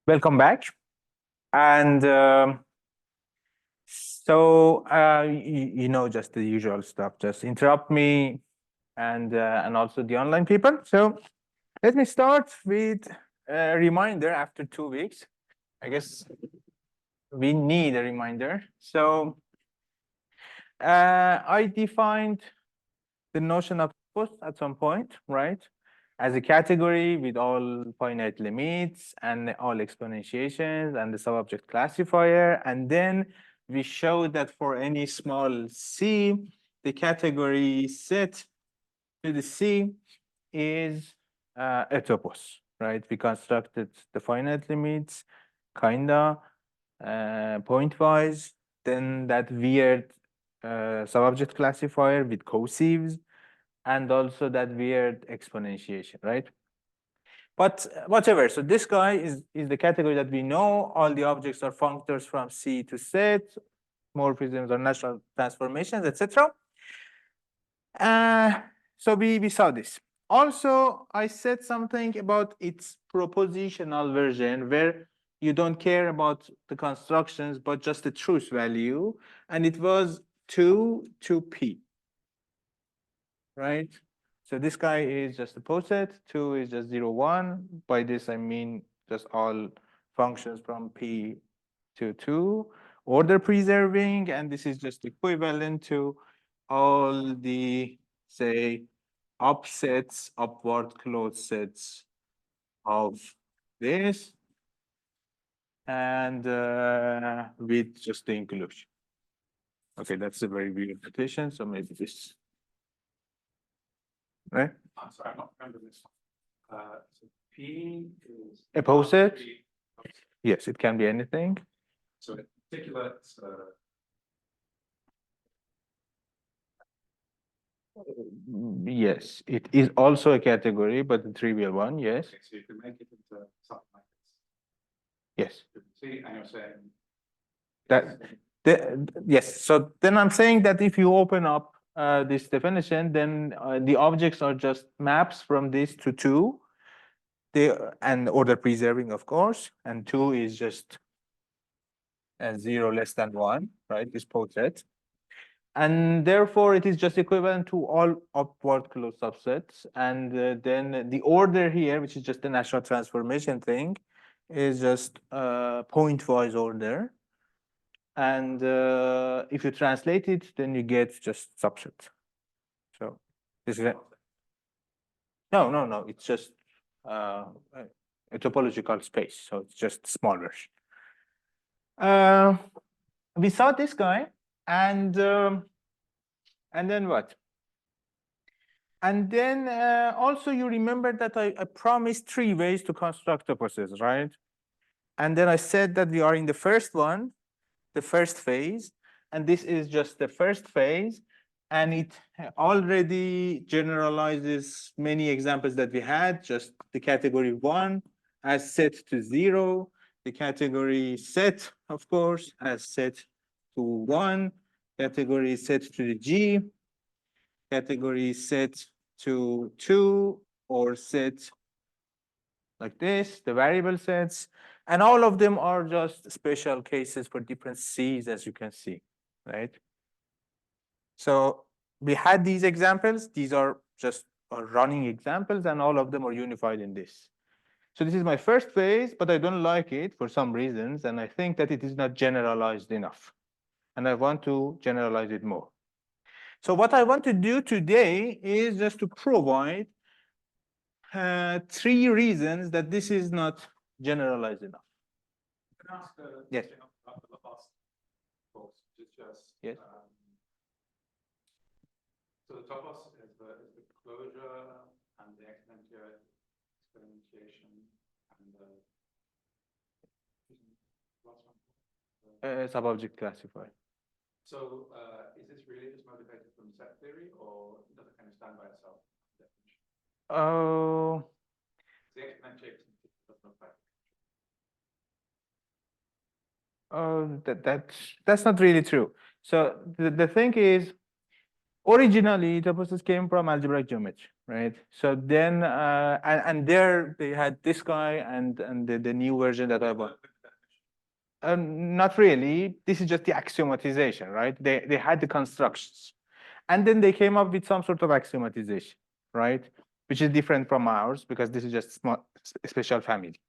Welcome back. And just the usual stuff. Just interrupt me and also the online people. So let me start with a reminder after 2 weeks. I guess we need a reminder. So I defined the notion of post at some point, right? As a category with all finite limits and all exponentiations and the subobject classifier. And then we showed that for any small c, the category set to the c is a topos, right? We constructed the finite limits, kinda, pointwise, then that weird subobject classifier with co-sieves, and also that weird exponentiation, right? But whatever. So this guy is the category that we know. All the objects are functors from C to set, morphisms or natural transformations, etc. So we saw this. Also, I said something about its propositional version where you don't care about the constructions, but just the truth value. And it was 2 to P, right? So this guy is just a poset, 2 is just 0, 1. By this, I mean just all functions from P to 2, order preserving, and this is just equivalent to all the, say, upsets, upward closed sets of this, and with just the inclusion. Okay, that's a very weird notation, so maybe this, right? I'm sorry, I'm not remembering this one. So P is A poset? Yes, it can be anything. So in particular, it's Yes, it is also a category, but the trivial one, yes. okay, so you can make it into something like this. Yes. See, and you're saying Yes. So then I'm saying that if you open up this definition, then the objects are just maps from this to 2. And order preserving, of course, and 2 is just 0 less than 1, right? This poset. And therefore, it is just equivalent to all upward closed subsets. And then the order here, which is just the natural transformation thing, is just pointwise order. And if you translate it, then you get just subset. So this is no. It's just a topological space. So it's just smaller. We saw this guy, and then what? And then also you remember that I promised 3 ways to construct toposes, right? And then I said that we are in the first one, the first phase, and this is just the first phase, and it already generalizes many examples that we had, just the category 1 as set to 0, the category set, of course, as set to 1, category set to the G, category set to 2, or set like this, the variable sets, and all of them are just special cases for different C's, as you can see, right? So we had these examples. These are just running examples, and all of them are unified in this. So this is my first phase, but I don't like it for some reasons, and I think that it is not generalized enough. And I want to generalize it more. So what I want to do today is just to provide 3 reasons that this is not generalized enough. can I ask Yes. about the last course, which is just Yes. So the topos is the closure and the experimentation and the last one. Subobject classifier. So is this really just motivated from set theory, or does it kind of stand by itself? Oh. The exponentiation doesn't look like. That's not really true. So the thing is, originally toposes came from algebraic geometry, right? So then, and there they had this guy and the new version that I bought. Not really. This is just the axiomatization, right? They had the constructions, and then they came up with some sort of axiomatization, right? Which is different from ours because this is just special family.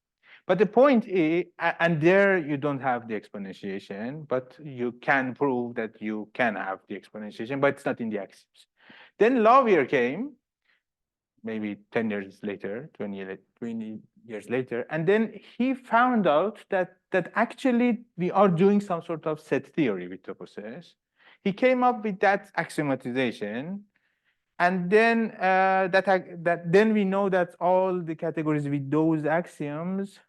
But the point is, and there you don't have the exponentiation, but you can prove that you can have the exponentiation, but it's not in the axioms. Then Lavier came, maybe 10 years later, 20 years later, and then he found out that actually we are doing some sort of set theory with toposes. He came up with that axiomatization, and then then we know that all the categories with those axioms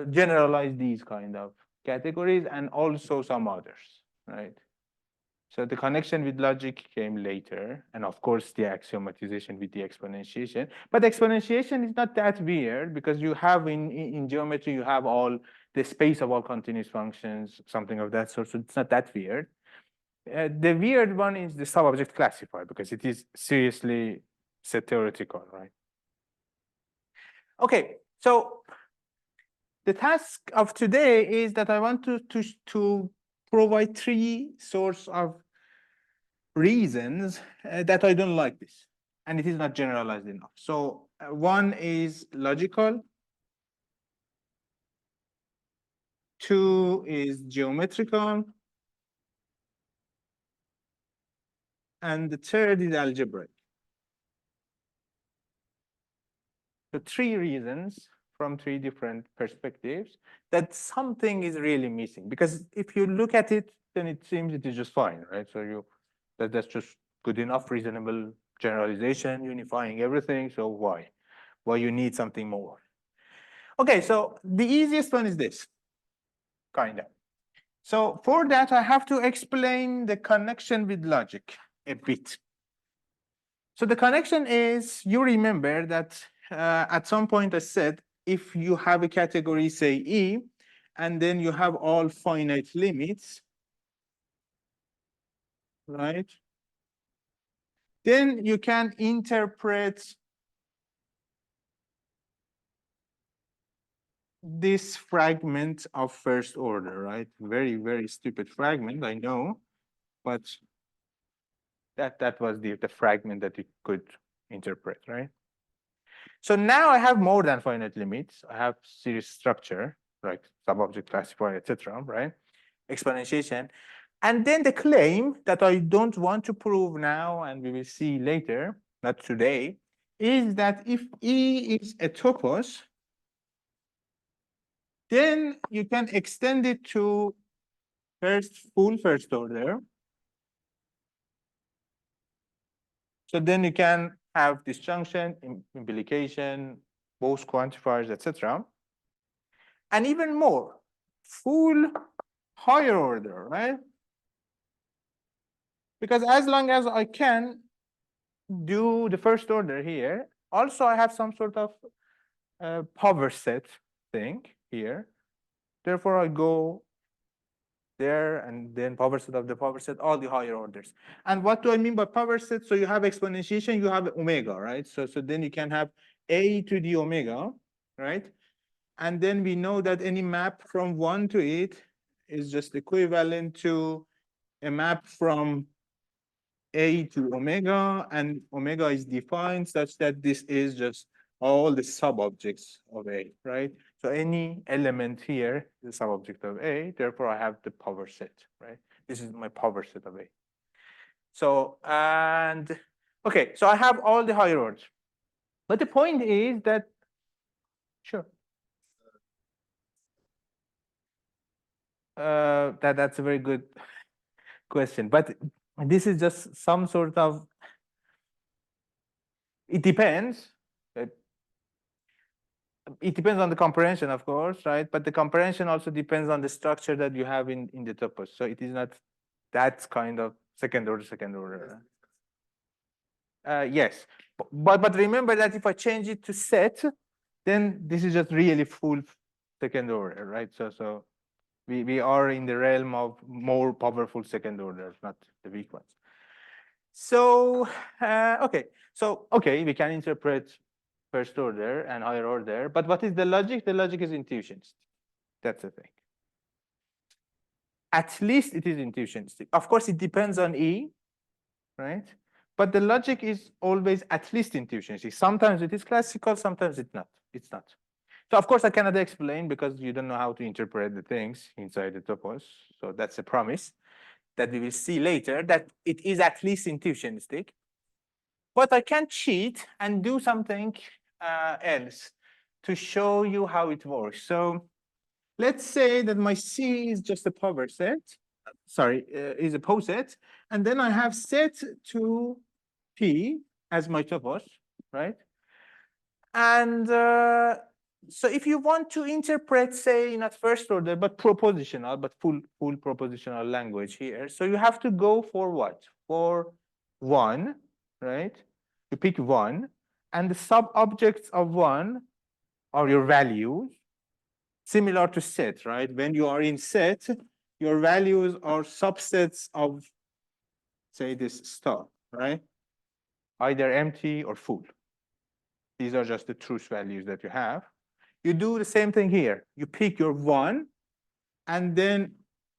generalize these kind of categories and also some others, right? So the connection with logic came later, and of course the axiomatization with the exponentiation. But exponentiation is not that weird because you have in geometry, you have all the space of all continuous functions, something of that sort. So it's not that weird. The weird one is the sub-object classifier because it is seriously set theoretical, right? Okay, so the task of today is that I want to provide three sorts of reasons that I don't like this, and it is not generalized enough. So one is logical, two is geometrical, and the third is algebraic. So three reasons from three different perspectives that something is really missing. Because if you look at it, then it seems it is just fine, right? So that's just good enough, reasonable generalization, unifying everything. So why? Why you need something more? Okay, so the easiest one is this, kind of. So for that, I have to explain the connection with logic a bit. So the connection is, you remember that at some point I said, if you have a category, say E, and then you have all finite limits, right? Then you can interpret this fragment of first order, right? Very, very stupid fragment, I know, but that was the fragment that you could interpret, right? So now I have more than finite limits. I have series structure, like sub-object classifier, etc., right? Exponentiation. And then the claim that I don't want to prove now, and we will see later, not today, is that if E is a topos, then you can extend it to full first order. So then you can have disjunction, implication, both quantifiers, etc. And even more, full higher order, right? Because as long as I can do the first order here, also I have some sort of power set thing here. Therefore, I go there and then power set of the power set, all the higher orders. And what do I mean by power set? So you have exponentiation, you have omega, right? So then you can have a to the omega, right? And then we know that any map from 1 to it is just equivalent to a map from a to omega, and omega is defined such that this is just all the sub-objects of A, right? So any element here is a sub-object of A, therefore I have the power set, right? This is my power set of A. So, and, okay, so I have all the higher orders. But the point is that, sure. That's a very good question, but this is just some sort of, it depends. It depends on the comprehension, of course, right? But the comprehension also depends on the structure that you have in the topos. So it is not that kind of second order. Yes, but remember that if I change it to set, then this is just really full second order, right? So we are in the realm of more powerful second orders, not the weak ones. So, okay, we can interpret first order and higher order, but what is the logic? The logic is intuitionistic. That's the thing. At least it is intuitionistic. Of course, it depends on E, right? But the logic is always at least intuitionistic. Sometimes it is classical, sometimes it's not. It's not. So of course I cannot explain because you don't know how to interpret the things inside the topos. So that's a promise that we will see later, that it is at least intuitionistic. But I can cheat and do something else to show you how it works. So let's say that my C is just a power set, is a poset, and then I have set to P as my topos, right? And so if you want to interpret, say, not first order, but propositional, but full propositional language here, so you have to go for what? For one, right? You pick one, and the sub-objects of one are your values, similar to set, right? When you are in set, your values are subsets of, say, this star, right? Either empty or full. These are just the truth values that you have. You do the same thing here. You pick your one, and then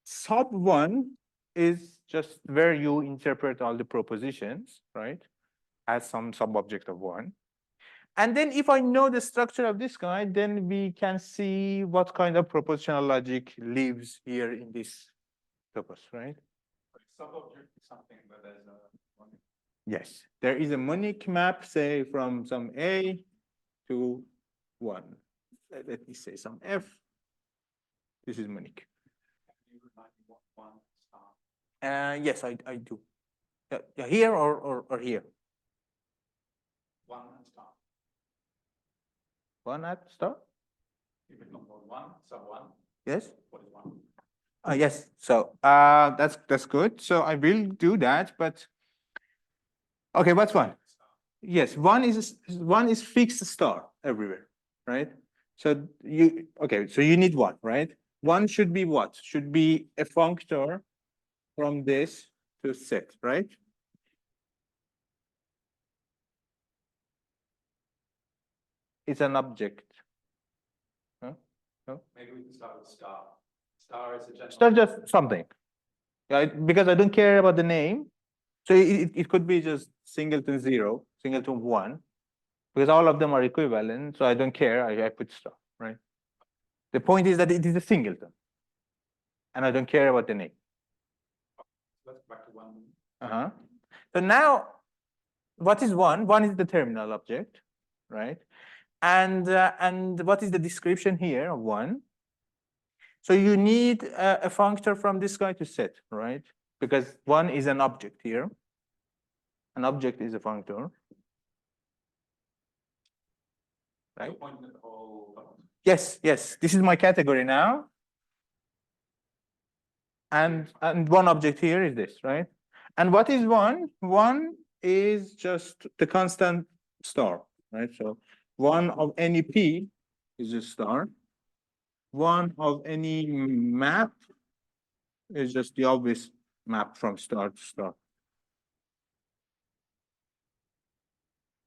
sub one is just where you interpret all the propositions, right? As some sub-object of one. And then if I know the structure of this guy, then we can see what kind of propositional logic lives here in this topos, right? Sub-object is something where there's a monic. Yes, there is a monic map, say, from some A to 1. Let me say some F. This is monic. You remind me what one star. Yes, I do. Yeah, here or here? One star. One at star? If it's not more than one, sub one, Yes. what is one? Yes. So that's good. So I will do that. But okay, what's one? Yes, one is fixed star everywhere, right? So so you need one, right? One should be what? Should be a functor from this to set, right? It's an object. Huh? No? Maybe we can start with star. Star is a general. Star just something. Yeah, because I don't care about the name. So it could be just singleton 0, singleton 1, because all of them are equivalent. So I don't care. I put star, right? The point is that it is a singleton, and I don't care about the name. Let's go back to one. So now, what is one? One is the terminal object, right? And what is the description here of one? So you need a functor from this guy to set, right? Because one is an object here. An object is a functor. Right? You're pointing at the whole. Yes, yes. This is my category now. And one object here is this, right? And what is one? One is just the constant star, right? So one of any P is a star. One of any map is just the obvious map from star to star.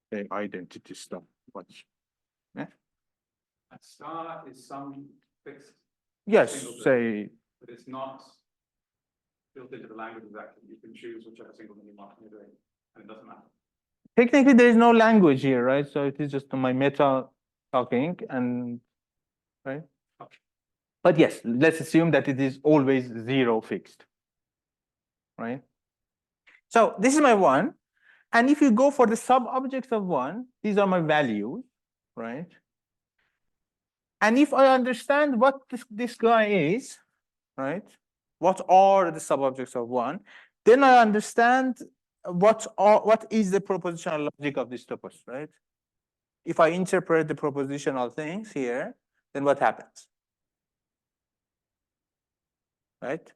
The identity star. Watch. Yeah. A star is some fixed. Yes, singleton, say. but it's not built into the language exactly. You can choose whichever singleton you want you're doing, and it doesn't matter. Technically, there is no language here, right? So it is just my meta talking, and right. Okay. But yes, let's assume that it is always 0 fixed, right? So this is my one. And if you go for the sub-objects of one, these are my values, right? And if I understand what this guy is, right? What are the sub-objects of one? Then I understand what is the propositional logic of this topos, right? If I interpret the propositional things here, then what happens? Right?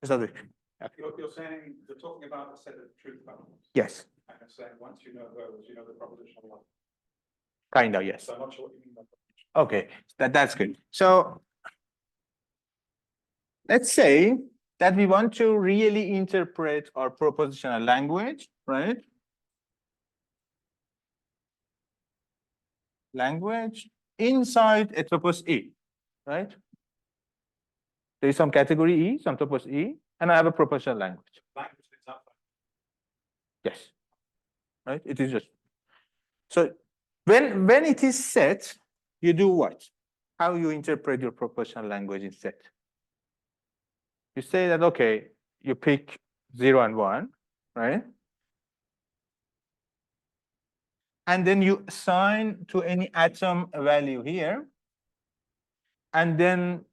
You're saying you're talking about a set of truth values. Yes. And you're saying once you know those, you know the propositional logic. Kind of, yes. So I'm not sure what you mean by that. Okay, that's good. So let's say that we want to really interpret our propositional language, right? Language inside a topos E, right? There is some category E, some topos E, and I have a propositional language. Language is outside. Yes, right? It is just so when it is set, you do what? How you interpret your propositional language in set? You say that okay, you pick 0 and 1, right? And then you assign to any atom a value here. And then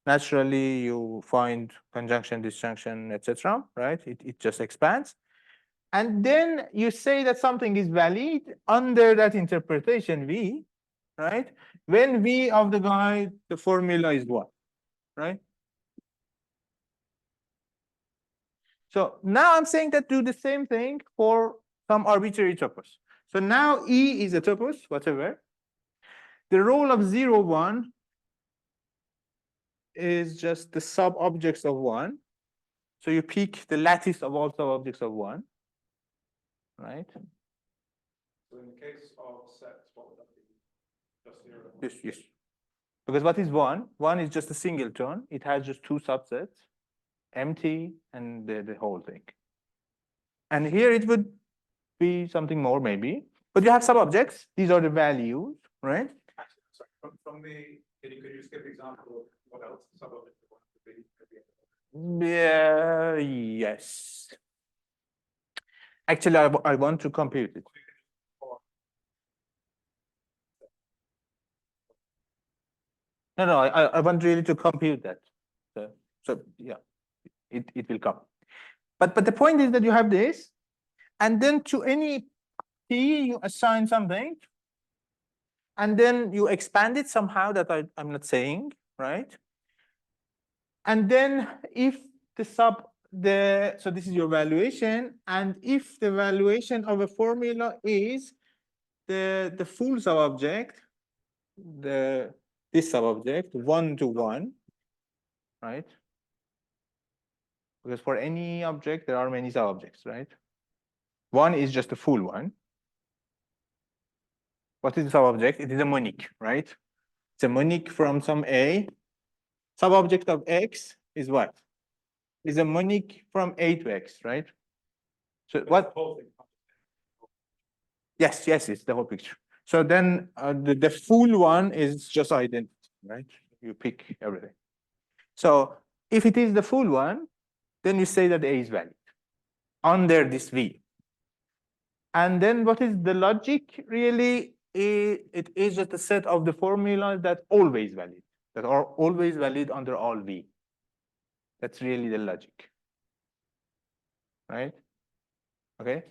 naturally you find conjunction, disjunction, etc. Right? It just expands. And then you say that something is valid under that interpretation V, right? When V of the guide, the formula is what, right? So now I'm saying that do the same thing for some arbitrary topos. So now E is a topos, whatever. The role of 0, 1 is just the sub-objects of 1. So you pick the lattice of all sub-objects of 1, right? So in the case of sets, what would that be? Just 0. Yes, yes. Because what is 1? 1 is just a singleton. It has just two subsets, empty and the whole thing. And here it would be something more maybe. But you have sub-objects. These are the values, right? Actually, sorry, from the, could you just give the example of what else sub-object could be? Yeah, yes. Actually, I want to compute it. No, I want really to compute that. So yeah, it will come. But the point is that you have this, and then to any P you assign something, and then you expand it somehow that I'm not saying, right? And then if the so this is your valuation, and if the valuation of a formula is the full sub-object, this sub-object 1 to 1, right? Because for any object there are many sub-objects, right? 1 is just a full one. What is the sub-object? It is a monic, right? It's a monic from some A. Sub-object of X is what? Is a monic from A to X, right? So what? Yes, it's the whole picture. So then the full one is just identity, right? You pick everything. So if it is the full one, then you say that A is valid under this V. And then what is the logic really? It is just a set of the formulas that always valid, that are always valid under all V. That's really the logic, right? Okay.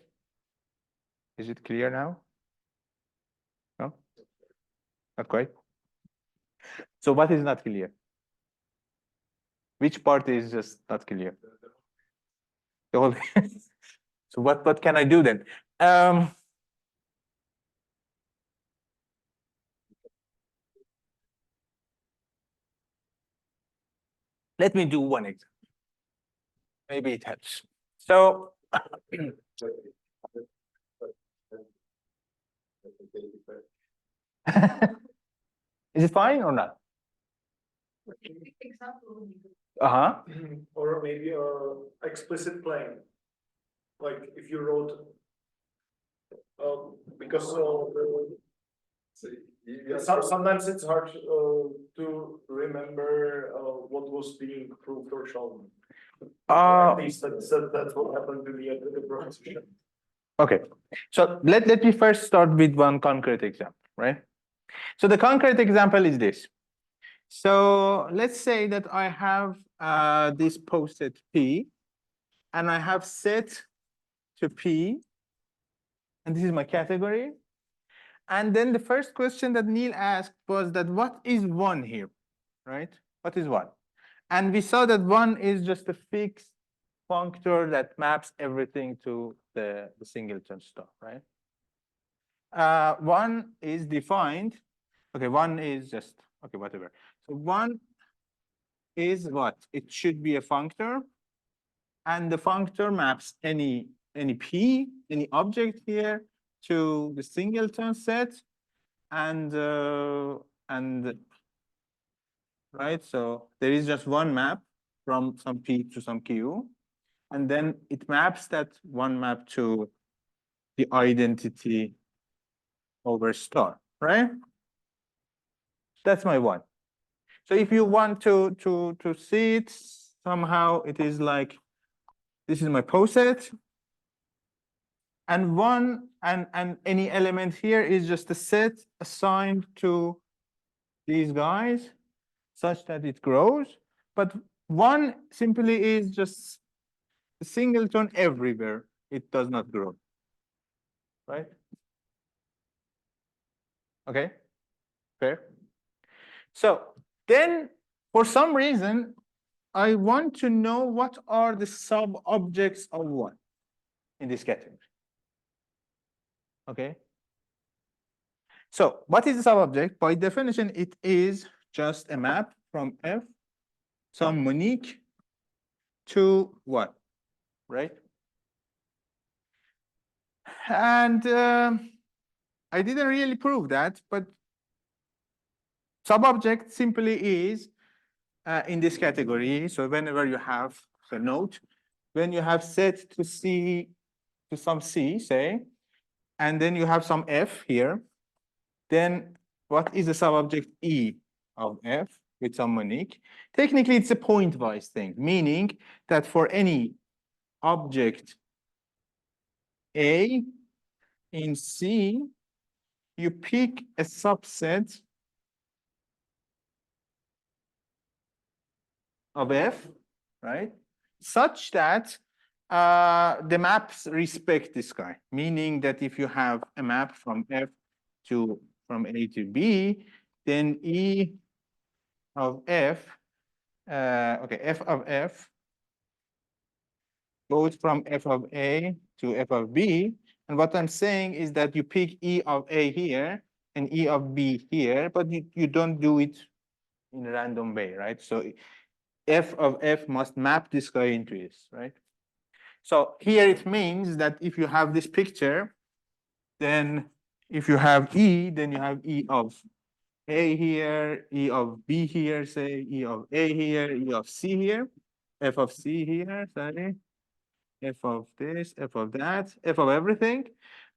Is it clear now? No? Not quite. So what is not clear? Which part is just not clear? The whole So what can I do then? Let me do one example. Maybe it helps. So is it fine or not? Uh-huh. Or maybe a explicit plane. Like if you wrote, because sometimes it's hard to remember what was being proved or shown. At least that's what happened to me at the proposition. Okay, so let me first start with one concrete example, right? So the concrete example is this. So let's say that I have this post-it P, and I have set to P, and this is my category. And then the first question that Neil asked was that what is 1 here, right? What is 1? And we saw that 1 is just a fixed functor that maps everything to the singleton stuff, right? 1 is defined. Okay, 1 is just, okay, whatever. So 1 is what? It should be a functor, and the functor maps any P, any object here to the singleton set, and right, so there is just one map from some P to some Q, and then it maps that one map to the identity over star, right? That's my one. So if you want to see it somehow, it is like this is my poset, and one and any element here is just a set assigned to these guys such that it grows. But one simply is just a singleton everywhere. It does not grow, right? Okay, fair. So then, for some reason, I want to know what are the sub-objects of one in this category. Okay. So what is the sub-object? By definition, it is just a map from F, some Monique, to what, right? And I didn't really prove that, but sub-object simply is in this category. So whenever you have a note, when you have set to C, to some C, say, and then you have some F here, then what is the sub-object E of F with some Monique? Technically, it's a point-wise thing, meaning that for any object A in C, you pick a subset of F, right? Such that the maps respect this guy, meaning that if you have a map from F to from A to B, then E of F, okay, F of F goes from F of A to F of B. And what I'm saying is that you pick E of A here and E of B here, but you don't do it in a random way, right? So F of F must map this guy into this, right? So here it means that if you have this picture, then if you have E, then you have E of A here, E of B here, say, E of A here, E of C here, F of C here, sorry, F of this, F of that, F of everything.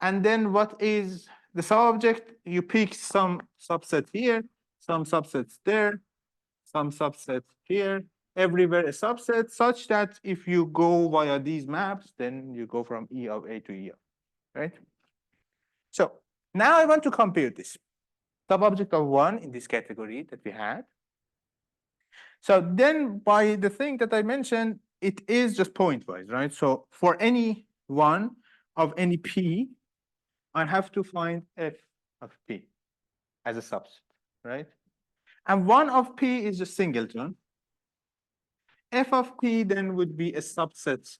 And then what is the subject? You pick some subset here, some subsets there, some subset here, everywhere a subset, such that if you go via these maps, then you go from E of A to E of, right? So now I want to compute this subobject of one in this category that we had. So then by the thing that I mentioned, it is just pointwise, right? So for any one of any P, I have to find F of P as a subset, right? And one of P is just singleton. F of P then would be a subset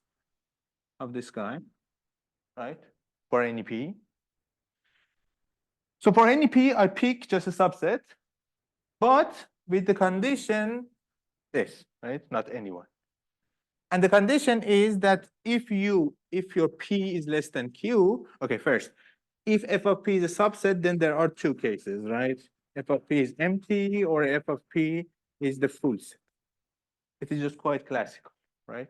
of this guy, right? For any P. So for any P, I pick just a subset, but with the condition this, right? Not anyone. And the condition is that if your P is less than Q, okay, first, if F of P is a subset, then there are two cases, right? F of P is empty or F of P is the full set. It is just quite classical, right?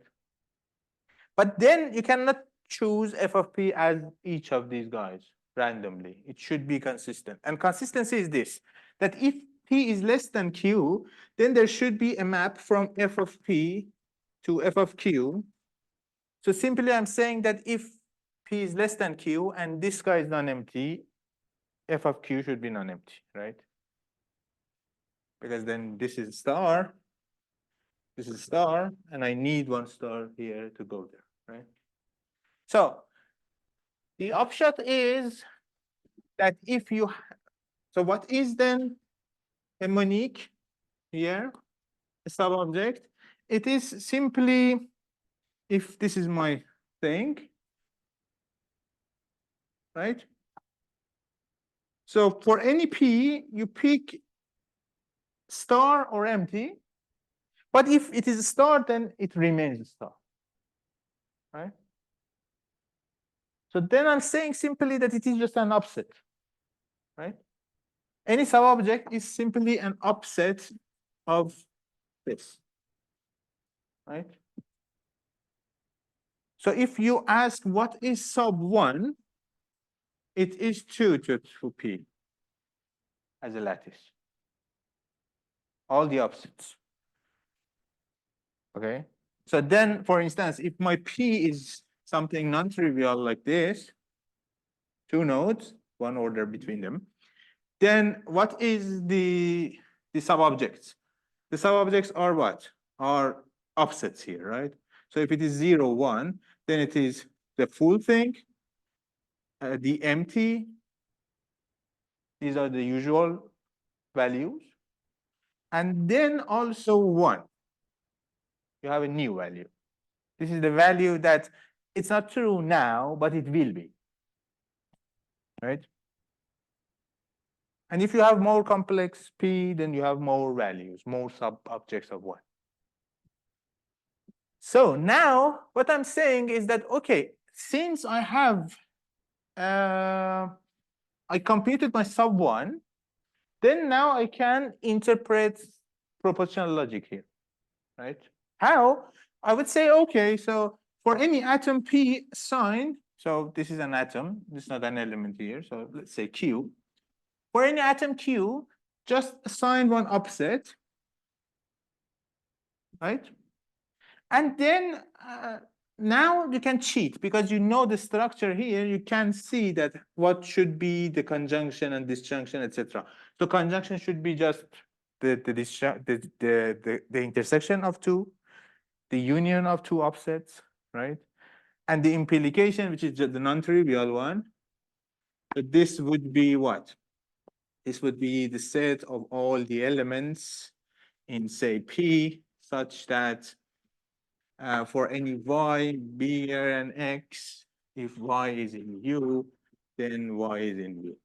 But then you cannot choose F of P as each of these guys randomly. It should be consistent. And consistency is this, that if P is less than Q, then there should be a map from F of P to F of Q. So simply I'm saying that if P is less than Q and this guy is non-empty, F of Q should be non-empty, right? Because then this is star, this is star, and I need one star here to go there, right? So the upshot is that if you, so what is then a Monique here, a sub-object? It is simply, if this is my thing, right? So for any P, you pick star or empty, But if it is a star, then it remains a star, right? So then I'm saying simply that it is just an offset, right? Any sub-object is simply an offset of this, right? So if you ask what is sub 1, it is 2 to P as a lattice. All the offsets. Okay. So then, for instance, if my P is something non-trivial like this, 2 nodes, 1 order between them, then what is the sub-objects? The sub-objects are what? Are offsets here, right? So if it is 0, 1, then it is the full thing, the empty. These are the usual values. And then also 1. You have a new value. This is the value that it's not true now, but it will be, right? And if you have more complex P, then you have more values, more sub-objects of 1. So now what I'm saying is that, okay, since I have, I computed my sub 1, then now I can interpret propositional logic here, right? How? I would say, okay, so for any atom P assigned, so this is an atom, this is not an element here, so let's say Q. For any atom Q, just assign one offset, right? And then now you can cheat because you know the structure here. You can see that what should be the conjunction and disjunction, etc. So conjunction should be just the intersection of two, the union of two offsets, right? And the implication, which is just the non-trivial one, but this would be what? This would be the set of all the elements in, say, P, such that for any y bigger than x, if y is in U, then y is in U.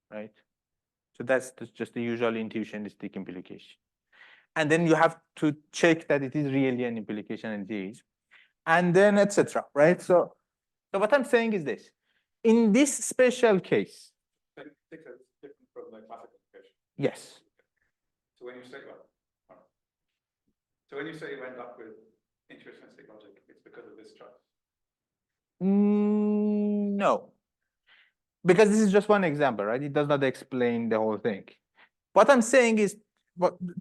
Right? So that's just the usual intuitionistic implication. And then you have to check that it is really an implication and it is. And then etc. Right? So what I'm saying is this. In this special case. Different from the classical implication. Yes. So when you say so when you say you end up with intuitionistic logic, it's because of this choice. No. Because this is just one example, right? It does not explain the whole thing. What I'm saying is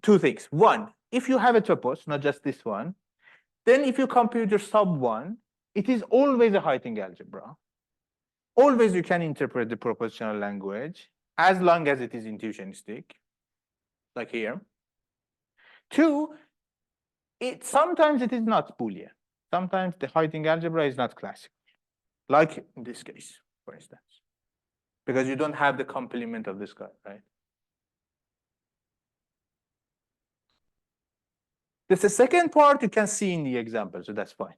two things. One, if you have a topos, not just this one, then if you compute your sub 1, it is always a Heyting algebra. Always you can interpret the propositional language as long as it is intuitionistic, like here. Two, sometimes it is not Boolean. Sometimes the Heyting algebra is not classical, like in this case, for instance, because you don't have the complement of this guy, right? The second part you can see in the example, so that's fine.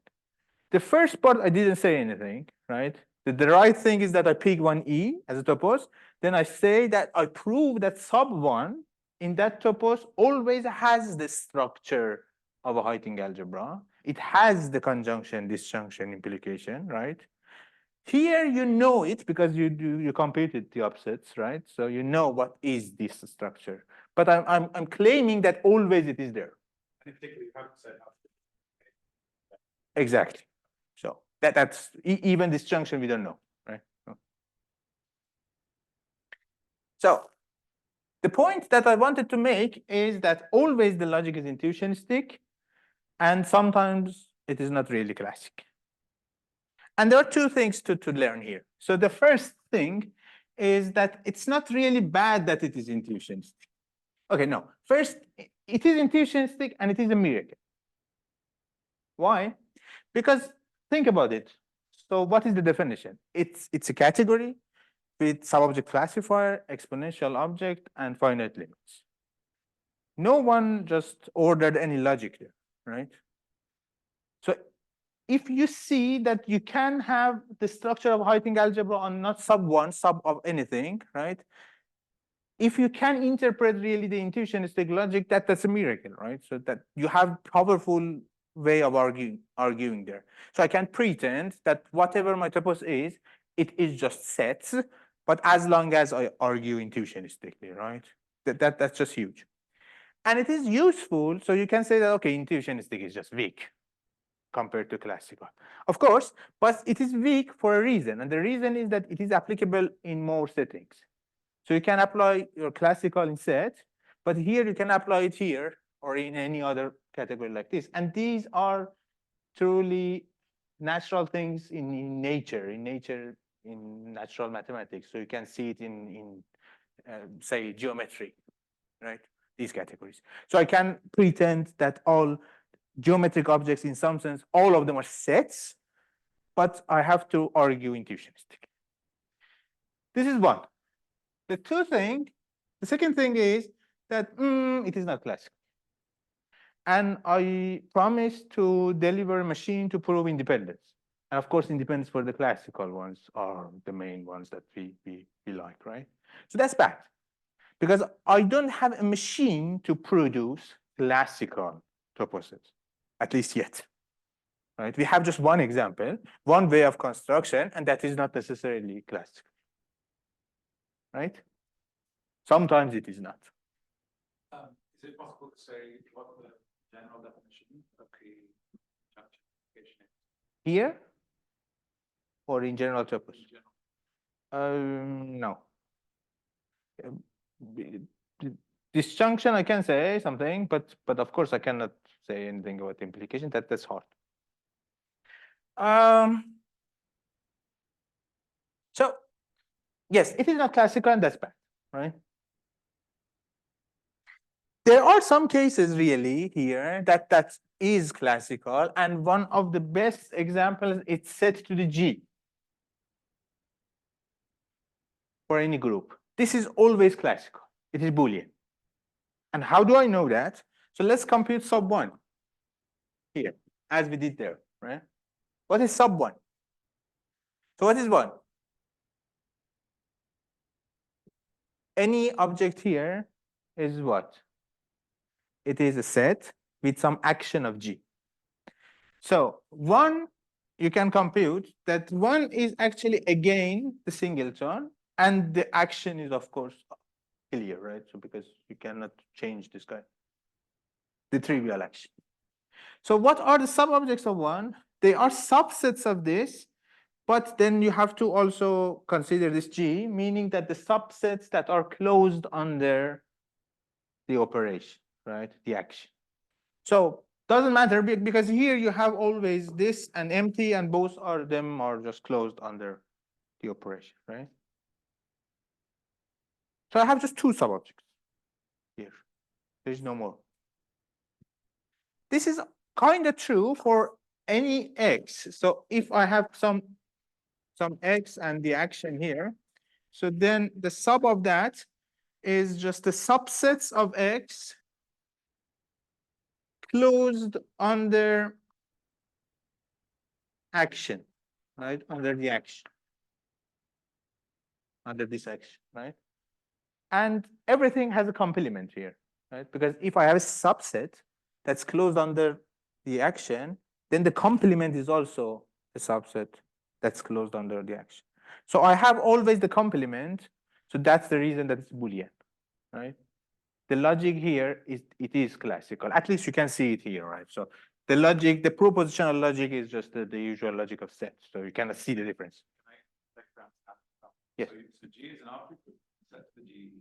The first part, I didn't say anything, right? The right thing is that I pick one E as a topos. Then I say that I prove that sub 1 in that topos always has the structure of a Heyting algebra. It has the conjunction, disjunction implication, right? Here you know it because you computed the offsets, right? So you know what is this structure. But I'm claiming that always it is there. And in particular, you haven't said how. Exactly. So that's even disjunction we don't know, right? So the point that I wanted to make is that always the logic is intuitionistic, and sometimes it is not really classic. And there are two things to learn here. So the first thing is that it's not really bad that it is intuitionistic. Okay, no. First, it is intuitionistic and it is a miracle. Why? Because think about it. So what is the definition? It's a category with sub-object classifier, exponential object, and finite limits. No one just ordered any logic there, right? So if you see that you can have the structure of Heyting algebra on not sub 1, sub of anything, right? if you can interpret really the intuitionistic logic, that's a miracle, right? So that you have powerful way of arguing there. So I can pretend that whatever my topos is, it is just sets, but as long as I argue intuitionistically, right? That's just huge. And it is useful, so you can say that, okay, intuitionistic is just weak compared to classical. Of course, but it is weak for a reason, and the reason is that it is applicable in more settings. So you can apply your classical in set, but here you can apply it here or in any other category like this. And these are truly natural things in nature, in natural mathematics. So you can see it in say, geometry, right? These categories. So I can pretend that all geometric objects, in some sense, all of them are sets, but I have to argue intuitionistic. This is one. The second thing is that it is not classical. And I promise to deliver a machine to prove independence. And of course, independence for the classical ones are the main ones that we like, right? So that's bad. Because I don't have a machine to produce classical toposes, at least yet. Right? We have just one example, one way of construction, and that is not necessarily classical. Right? Sometimes it is not. Is it possible to say what the general definition of the junctification is? Here or in general topos? In general? No. Disjunction, I can say something, but of course I cannot say anything about the implication. That's hard. So yes, it is not classical, and that's bad, right? There are some cases really here that is classical, and one of the best examples, it's set to the G for any group. This is always classical. It is Boolean. And how do I know that? So let's compute sub 1 here, as we did there, right? What is sub 1? So what is 1? Any object here is what? It is a set with some action of G. So 1, you can compute that 1 is actually again the singleton, and the action is, of course, clear, right? So because you cannot change this guy, the trivial action. So what are the sub-objects of 1? They are subsets of this, but then you have to also consider this G, meaning that the subsets that are closed under the operation, right? The action. So doesn't matter because here you have always this and empty, and both of them are just closed under the operation, right? So I have just 2 sub-objects here. There's no more. This is kind of true for any x. So if I have some x and the action here, so then the sub of that is just the subsets of x closed under action, right? Under the action, under this action, right? And everything has a complement here, right? Because if I have a subset that's closed under the action, then the complement is also a subset that's closed under the action. So I have always the complement. So that's the reason that it's Boolean, right? The logic here it is classical. At least you can see it here, right? So the logic, the propositional logic is just the usual logic of sets. So you cannot see the difference. Yes. So G is an object set to the G.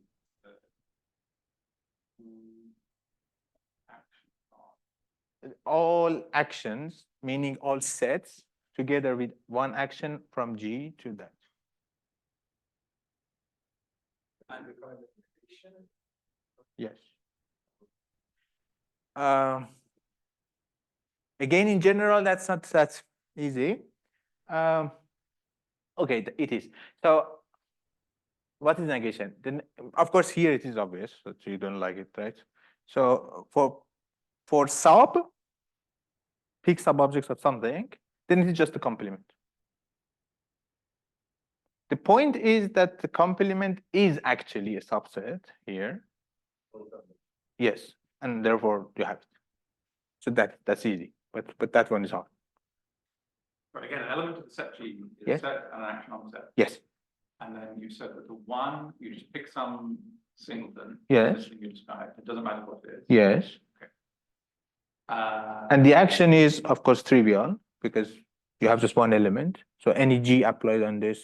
All actions, meaning all sets, together with one action from G to that. And require definition. Yes. Again, in general, that's not that easy. Okay, it is. So what is negation? Then, of course, here it is obvious, so you don't like it, right? So for sub, pick sub objects of something, then it is just a complement. The point is that the complement is actually a subset here. Yes, and therefore you have it. So that's easy, but that one is hard. But again, an element of the set G is Yes. a set and an action on the set. Yes. And then you said that the one, you just pick some singleton. Yes. This thing you described. It doesn't matter what it is. Yes. Uh, And the action is, of course, trivial because you have just one element. So any G applied on this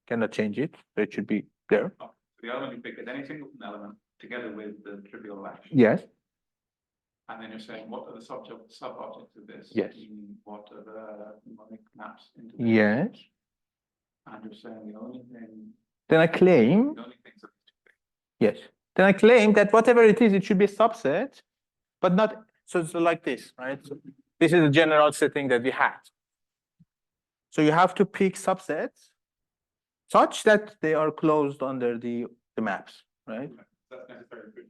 cannot change it. So it should be there. so the element you pick is any singleton element together with the trivial action. Yes. And then you're saying, what are the sub-objects of this? Yes. Meaning, what are the mnemonic maps into this? Yes. And you're saying the only thing, Then I claim, the only things that yes. Then I claim that whatever it is, it should be a subset, but not, so it's like this, right? So this is a general setting that we had. So you have to pick subsets such that they are closed under the maps, right? that's necessary for it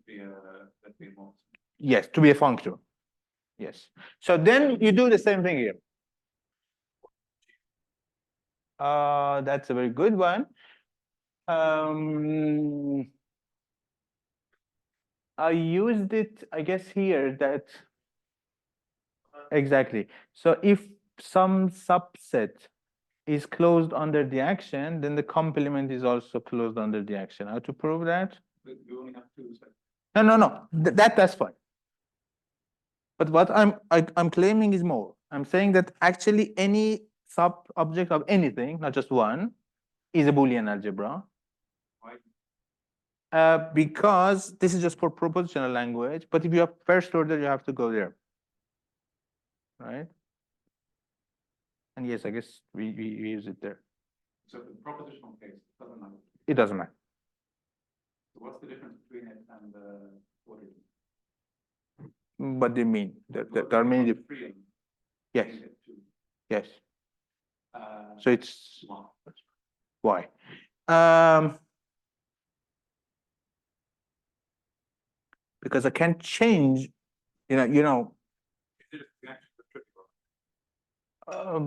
to be more. Yes, to be a function. Yes. So then you do the same thing here. That's a very good one. I used it, I guess, here that exactly. So if some subset is closed under the action, then the complement is also closed under the action. How to prove that? You only have two sets. No. That's fine. But what I'm claiming is more. I'm saying that actually any sub-object of anything, not just one, is a Boolean algebra. Why? Because this is just for propositional language, but if you have first order, you have to go there. Right? And yes, I guess we use it there. So the propositional case doesn't matter. It doesn't matter. So what's the difference between it and what it is? What do you mean? There are many. Yes. Yes. So it's why? Because I can change. You know.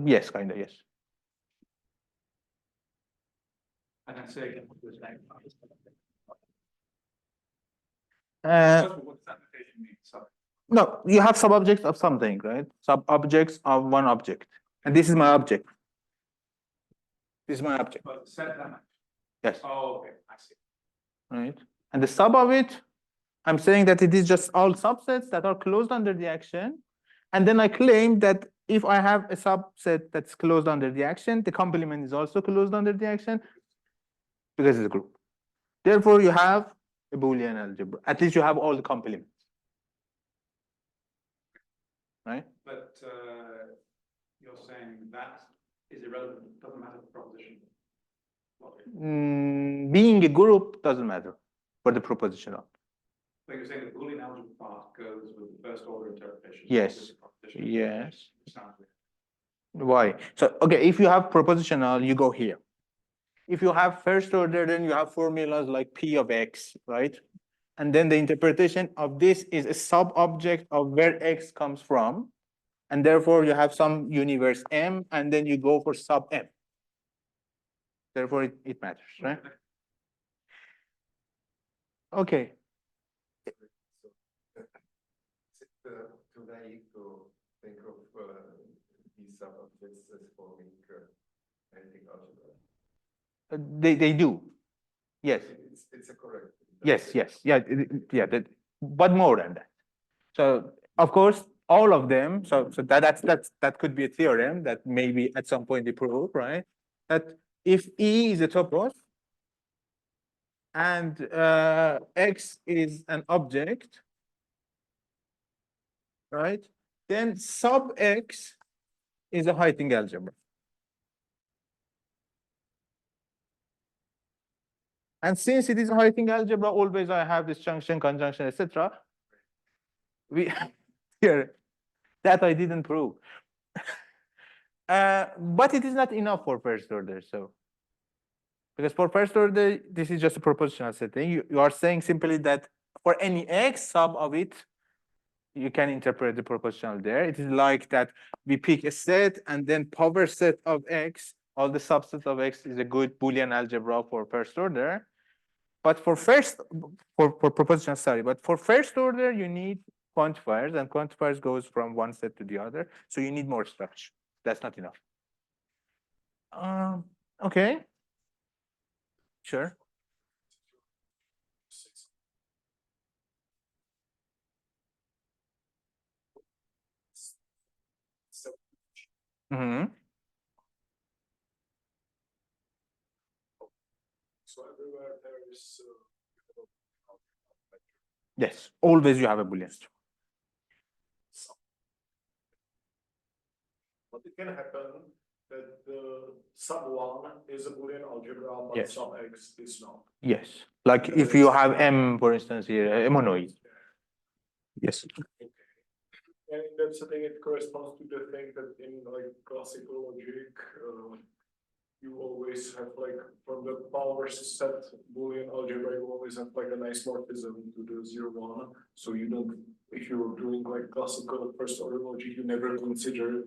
Yes, kind of. Yes. And then say again, what does that mean? No, you have sub-objects of something, right? Sub-objects of one object. And this is my object. This is my object. But set that. Yes. Oh, okay, I see. Right. And the sub of it, I'm saying that it is just all subsets that are closed under the action. And then I claim that if I have a subset that's closed under the action, the complement is also closed under the action because it's a group. Therefore, you have a Boolean algebra. At least you have all the complements. Right? But you're saying that is irrelevant, it doesn't matter the proposition. Being a group doesn't matter for the propositional. So you're saying the Boolean algebra part goes with the first order interpretation. Yes. Yes. Sounds weird. Why? So, okay, if you have propositional, you go here. If you have first order, then you have formulas like P of X, right? And then the interpretation of this is a sub-object of where X comes from. And therefore, you have some universe M, and then you go for sub M. Therefore, it matters, right? Okay. Is it too naive to think of these sub-objects as forming anything algebra? They do. Yes. It's a correct. Yes. Yeah. But more than that. So of course, all of them. So that could be a theorem that maybe at some point they prove, right? That if E is a topos and X is an object, right? Then sub X is a Heyting algebra. And since it is a Heyting algebra, always I have this junction, conjunction, etc. We here that I didn't prove. But it is not enough for first order. So because for first order, this is just a propositional setting. You are saying simply that for any X sub of it, you can interpret the propositional there. It is like that we pick a set and then power set of X All the subsets of X is a good Boolean algebra for first order. But for proposition, sorry, but for first order, you need quantifiers, and quantifiers goes from one set to the other. So you need more structure. That's not enough. Okay. Sure. Mm-hmm. So everywhere there is. Yes, always you have a Boolean string. But it can happen that the sub one is a Boolean algebra, but Yes. sub X is not. Yes, like if you have M, for instance, here, a monoid. Yes. And in that setting, it corresponds to the thing that in like classical logic, you always have like from the powers set Boolean algebra, you always have like a nice morphism to the 0, 1. So you don't, if you're doing like classical first order logic, you never consider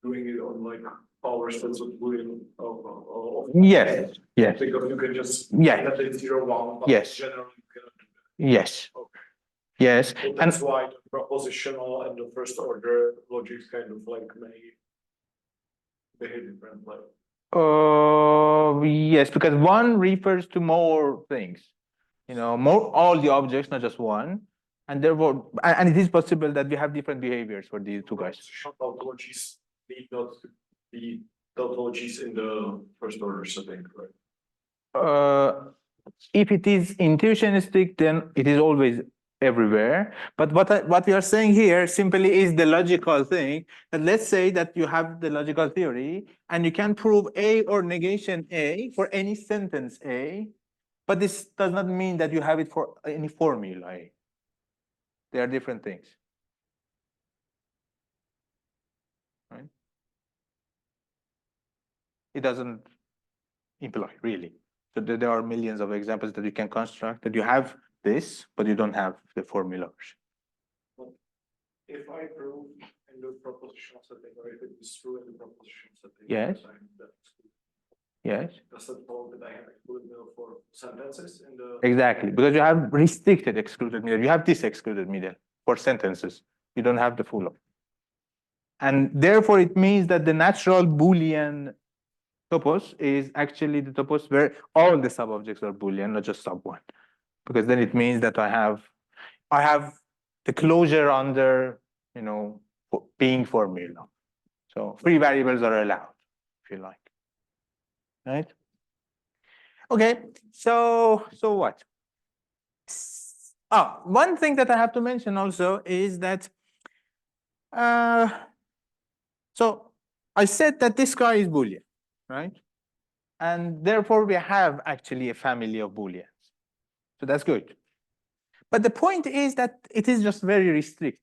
doing it on like power sets of Boolean of Yes. Yes. because you can just Yeah. have it 0, 1, but Yes. generally you cannot do that. Yes. Okay. Yes. So that's why the propositional and the first order logic kind of like may behave differently. Yes, because one refers to more things, more all the objects, not just one, and therefore, and it is possible that we have different behaviors for these two guys. Tautologies need not to be tautologies in the first order setting, right? If it is intuitionistic, then it is always everywhere. But what we are saying here simply is the logical thing. That let's say that you have the logical theory and you can prove A or negation A for any sentence A, but this does not mean that you have it for any formula A. They are different things. Right? It doesn't imply really. So there are millions of examples that you can construct that you have this, but you don't have the formula. If I prove in the propositional setting, or if it is true in the propositional setting, Yes. Yes. Does that follow that I have excluded middle for sentences in the Exactly, because you have restricted excluded middle. You have this excluded middle for sentences. You don't have the full of. And therefore, it means that the natural Boolean topos is actually the topos where all the sub-objects are Boolean, not just sub one. Because then it means that I have the closure under, being formula. So free variables are allowed, if you like. Right? Okay, so what? One thing that I have to mention also is that so I said that this guy is Boolean, right? And therefore we have actually a family of Booleans. So that's good. But the point is that it is just very restricted,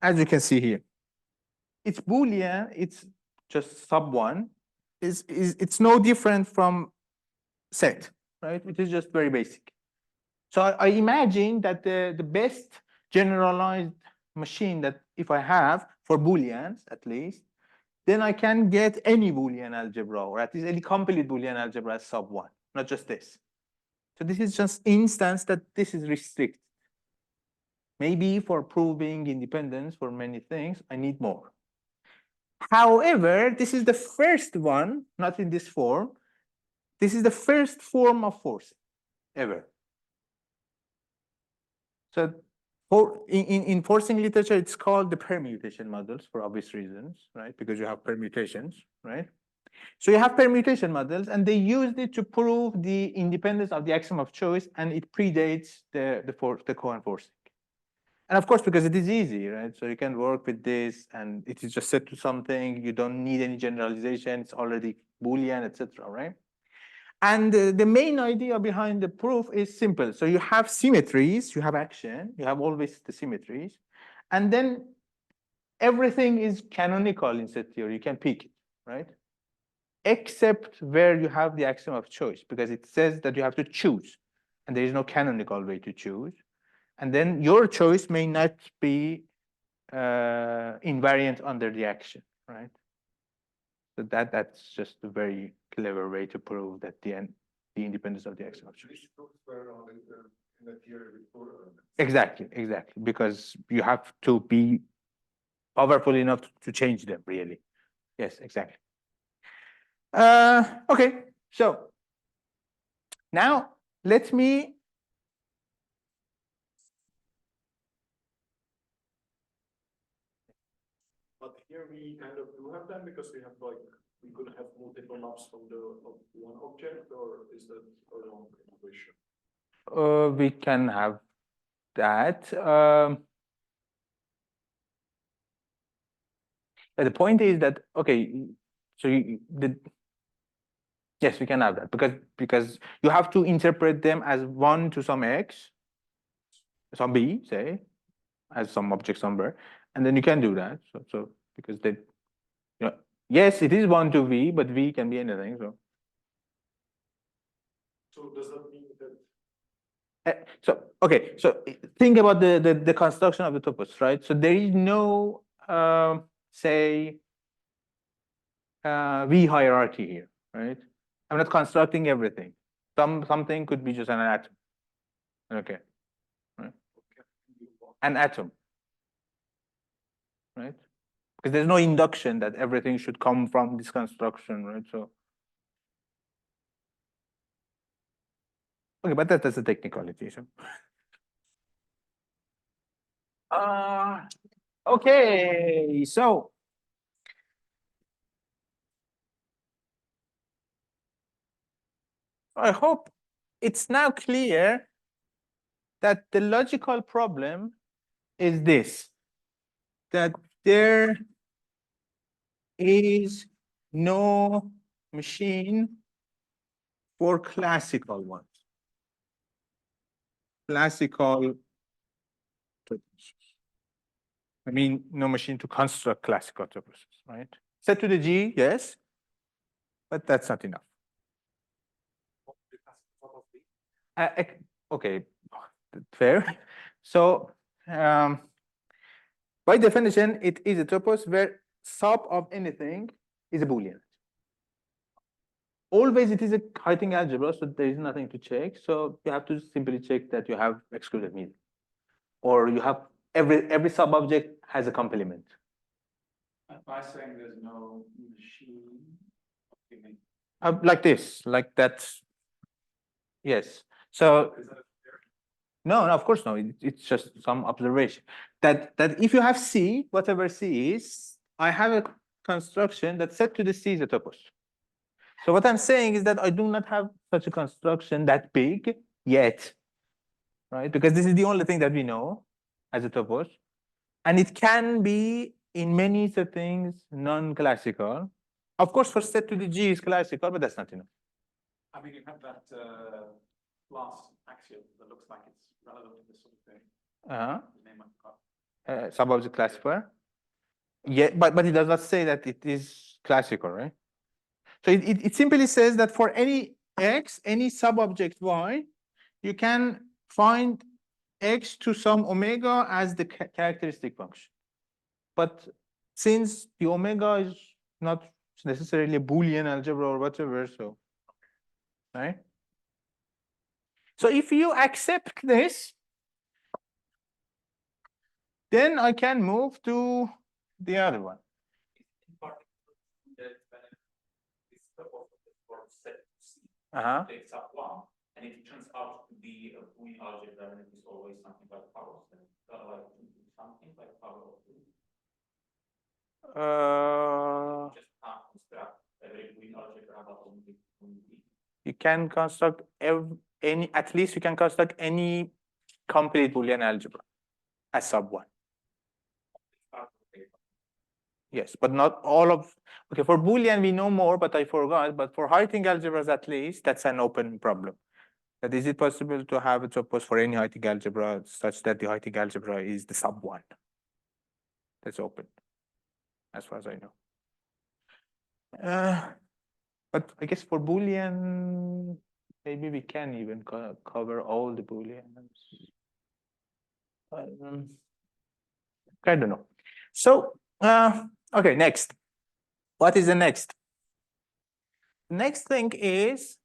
as you can see here. It's Boolean, it's just sub one, it's no different from set, right? It is just very basic. So I imagine that the best generalized machine that if I have for Booleans at least, then I can get any Boolean algebra, or at least any complete Boolean algebra as sub one, not just this. So this is just instance that this is restricted. Maybe for proving independence for many things, I need more. However, this is the first one, not in this form. This is the first form of forcing ever. So in forcing literature, it's called the permutation models for obvious reasons, right? Because you have permutations, right? So you have permutation models, and they used it to prove the independence of the axiom of choice, and it predates the Cohen forcing. And of course, because it is easy, right? So you can work with this, and it is just set to something. You don't need any generalization. It's already Boolean, etc., right? And the main idea behind the proof is simple. So you have symmetries, you have action, you have always the symmetries, and then everything is canonical in set theory. You can pick it, right? Except where you have the axiom of choice, because it says that you have to choose, and there is no canonical way to choose. And then your choice may not be invariant under the action, right? So that's just a very clever way to prove that the independence of the X option. These proofs were on in the theory before. Exactly, because you have to be powerful enough to change them, really. Yes, exactly. Okay, so now let me But here we kind of do have them because we have like, we could have multiple maps from of one object, or is that a wrong intuition? we can have that. But the point is that okay, so yes, we can have that because you have to interpret them as 1 to some x, some b, say, as some object number, and then you can do that. So because they, yes, it is 1 to v, but v can be anything. So does that mean that? So okay, so think about the construction of the topos, right? So there is no say v hierarchy here, right? I'm not constructing everything. Something could be just an atom. Okay. Right. An atom. Right? Because there's no induction that everything should come from this construction, right? So okay, but that's a technicality. So okay, so I hope it's now clear that the logical problem is this, that there is no machine for classical ones. Classical, I mean, no machine to construct classical toposes, right? Set to the G, yes, but that's not enough. Okay, fair. So by definition, it is a topos where sub of anything is a Boolean. Always it is a Heyting algebra, so there is nothing to check. So you have to simply check that you have excluded median, or you have every sub object has a complement. By saying there's no machine. Like this, like that. Yes. So no, of course no. It's just some observation that if you have C, whatever C is, I have a construction that set to the C is a topos. So what I'm saying is that I do not have such a construction that big yet, right? Because this is the only thing that we know as a topos, and it can be in many settings non-classical. Of course, for set to the G is classical, but that's not enough. I mean, you have that last axiom that looks like it's relevant to this sort of thing. The name I forgot. Sub-object classifier. Yeah, but it does not say that it is classical, right? So it simply says that for any x, any sub-object y, you can find x to some omega as the characteristic function. But since the omega is not necessarily a Boolean algebra or whatever, so right? So if you accept this, then I can move to the other one. Takes up one, and it turns out to be a Boolean algebra, and it is always something like power of something like power of two. Just can't construct every Boolean algebra, but only You can construct at least you can construct any complete Boolean algebra as sub one. Yes, but not all of. Okay, for Boolean we know more, but I forgot. But for Heyting algebras, at least that's an open problem. That is it possible to have a topos for any Heyting algebra such that the Heyting algebra is the sub one? That's open, as far as I know. But I guess for Boolean, maybe we can even cover all the Booleans. I don't know. So, okay, next. What is the next? next thing is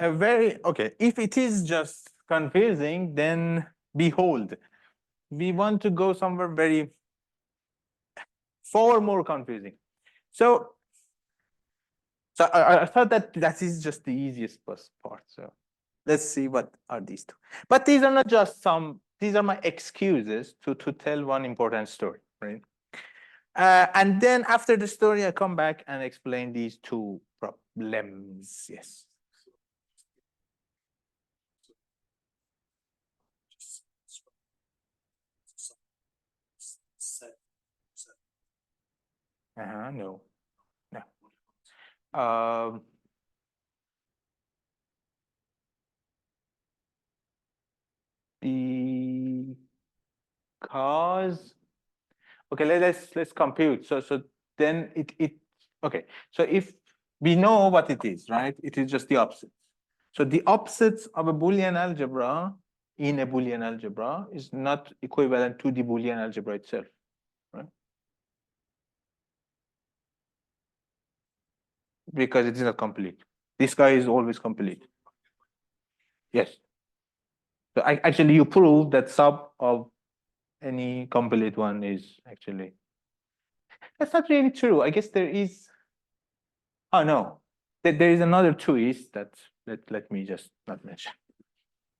okay, if it is just confusing, then behold, we want to go somewhere far more confusing. So I thought that is just the easiest part. So let's see what are these two. But these are not just these are my excuses to tell one important story, right? And then after the story, I come back and explain these two problems. Yes. No. Because okay, let's compute. So then it okay. So if we know what it is, right? It is just the opposites. So the opposites of a Boolean algebra in a Boolean algebra is not equivalent to the Boolean algebra itself, right? Because it is not complete. This guy is always complete. Yes. So actually you prove that sub of any complete one is actually, that's not really true. I guess there is, oh no, there is another twist that let me just not mention.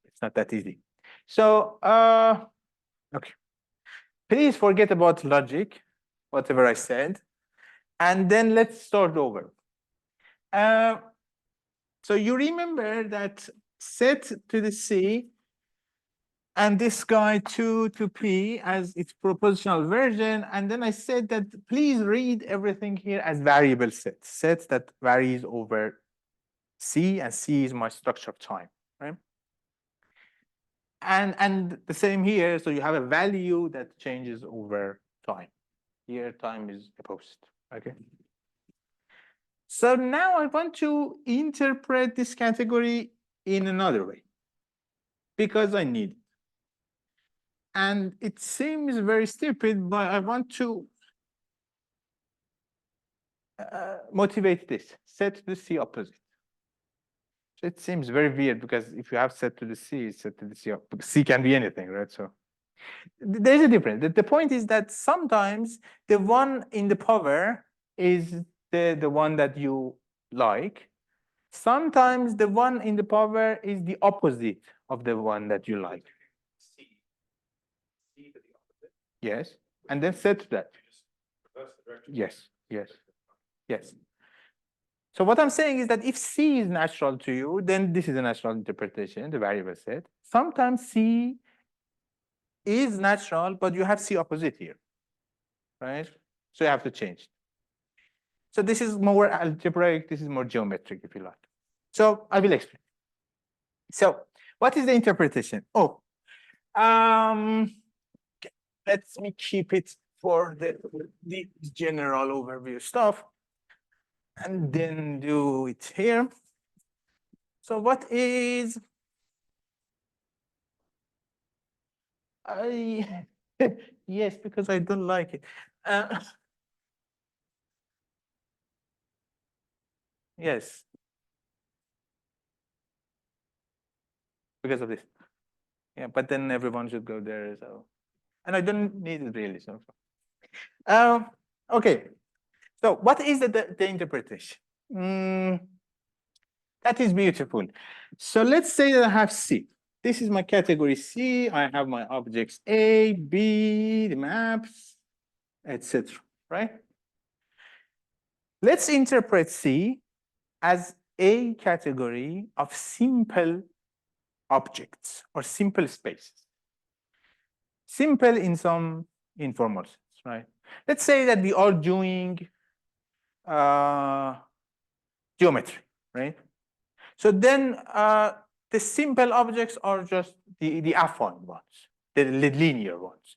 It's not that easy. So okay, please forget about logic, whatever I said, and then let's start over. So you remember that set to the C and this guy 2 to P as its propositional version. And then I said that please read everything here as variable sets that varies over C, and C is my structure of time, right? And the same here, so you have a value that changes over time. Here time is a post, okay? So now I want to interpret this category in another way because I need it. And it seems very stupid, but I want to motivate this, set to the C opposite. So it seems very weird because if you have set to the C, set to the C, C can be anything, right? So there's a difference. The point is that sometimes the one in the power is the one that you like. Sometimes the one in the power is the opposite of the one that you like. C to the opposite. Yes, and then set to that. Reverse the direction. Yes. So what I'm saying is that if C is natural to you, then this is a natural interpretation, the variable set. Sometimes C is natural, but you have C opposite here, right? So you have to change. So this is more algebraic, this is more geometric, if you like. So I will explain. So what is the interpretation? Oh, let me keep it for the general overview stuff and then do it here. So what is yes, because I don't like it. Yes, because of this. Yeah, but then everyone should go there. So, and I don't need it really. So, okay. So, what is the interpretation? That is beautiful. So let's say that I have C. This is my category C. I have my objects A, B, the maps, etc. Right? Let's interpret C as a category of simple objects or simple spaces. Simple in some informal sense, right? Let's say that we are doing geometry, right? So then the simple objects are just the affine ones, the linear ones,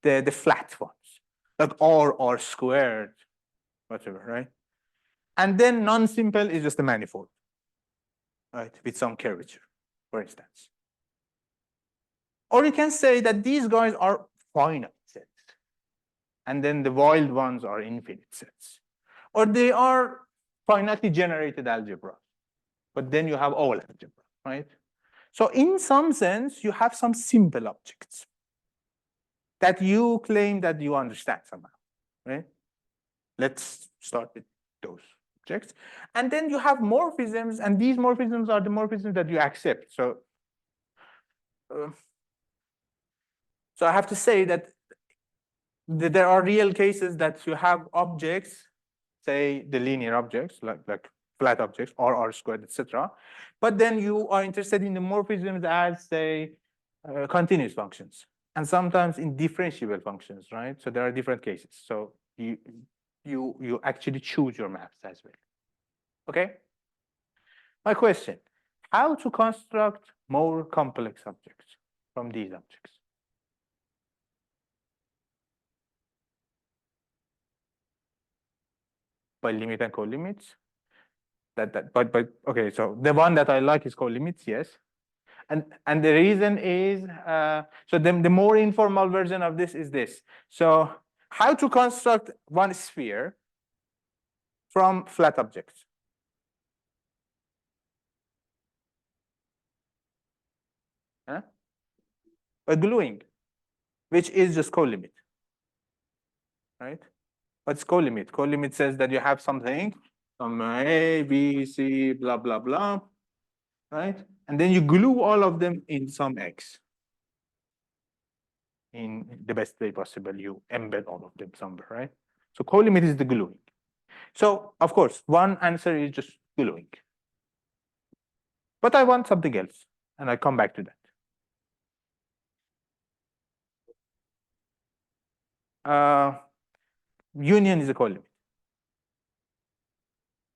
the flat ones, like R squared, whatever, right? And then non-simple is just a manifold, right, with some curvature, for instance. Or you can say that these guys are finite sets, and then the wild ones are infinite sets. Or they are finitely generated algebra, but then you have all algebra, right? So in some sense, you have some simple objects that you claim that you understand somehow, right? Let's start with those objects. And then you have morphisms, and these morphisms are the morphisms that you accept. So I have to say that there are real cases that you have objects, say the linear objects, like flat objects, or R squared, etc. But then you are interested in the morphisms as, say, continuous functions, and sometimes in differentiable functions, right? So there are different cases. So you actually choose your maps as well. Okay? My question, how to construct more complex objects from these objects? By limit and co-limits? But okay, so the one that I like is co-limits, yes. And the reason is, so the more informal version of this is this. So how to construct one sphere from flat objects? Huh? By gluing, which is just co-limit, right? What's co-limit? Co-limit says that you have something, some A, B, C, blah, blah, blah, right? And then you glue all of them in some X. In the best way possible, you embed all of them somewhere, right? So co-limit is the gluing. So of course, one answer is just gluing. But I want something else, and I come back to that. Union is a co-limit.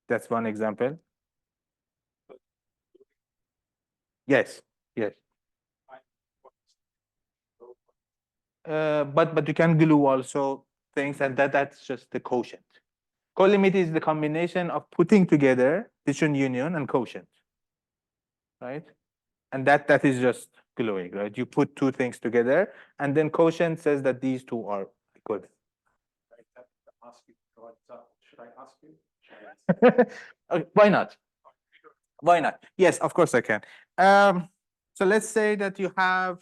That's one example. Yes, yes. But you can glue also things, and that's just the quotient. Co-limit is the combination of putting together disjunct and quotient, right? And that is just gluing, right? You put two things together, and then quotient says that these two are equivalent. Should I ask you? Why not? Why not? Yes, of course I can. So let's say that you have,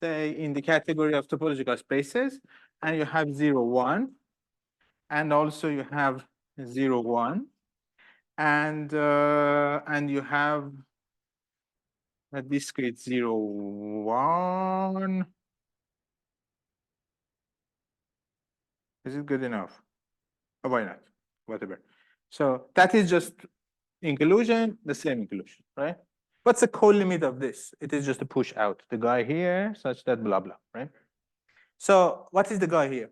say, in the category of topological spaces, and you have 0, 1, and also you have 0, 1, and you have a discrete 0, 1. Is it good enough? Oh, why not? Whatever. So that is just inclusion, the same inclusion, right? What's the co-limit of this? It is just a push out the guy here such that blah, blah, right? So what is the guy here?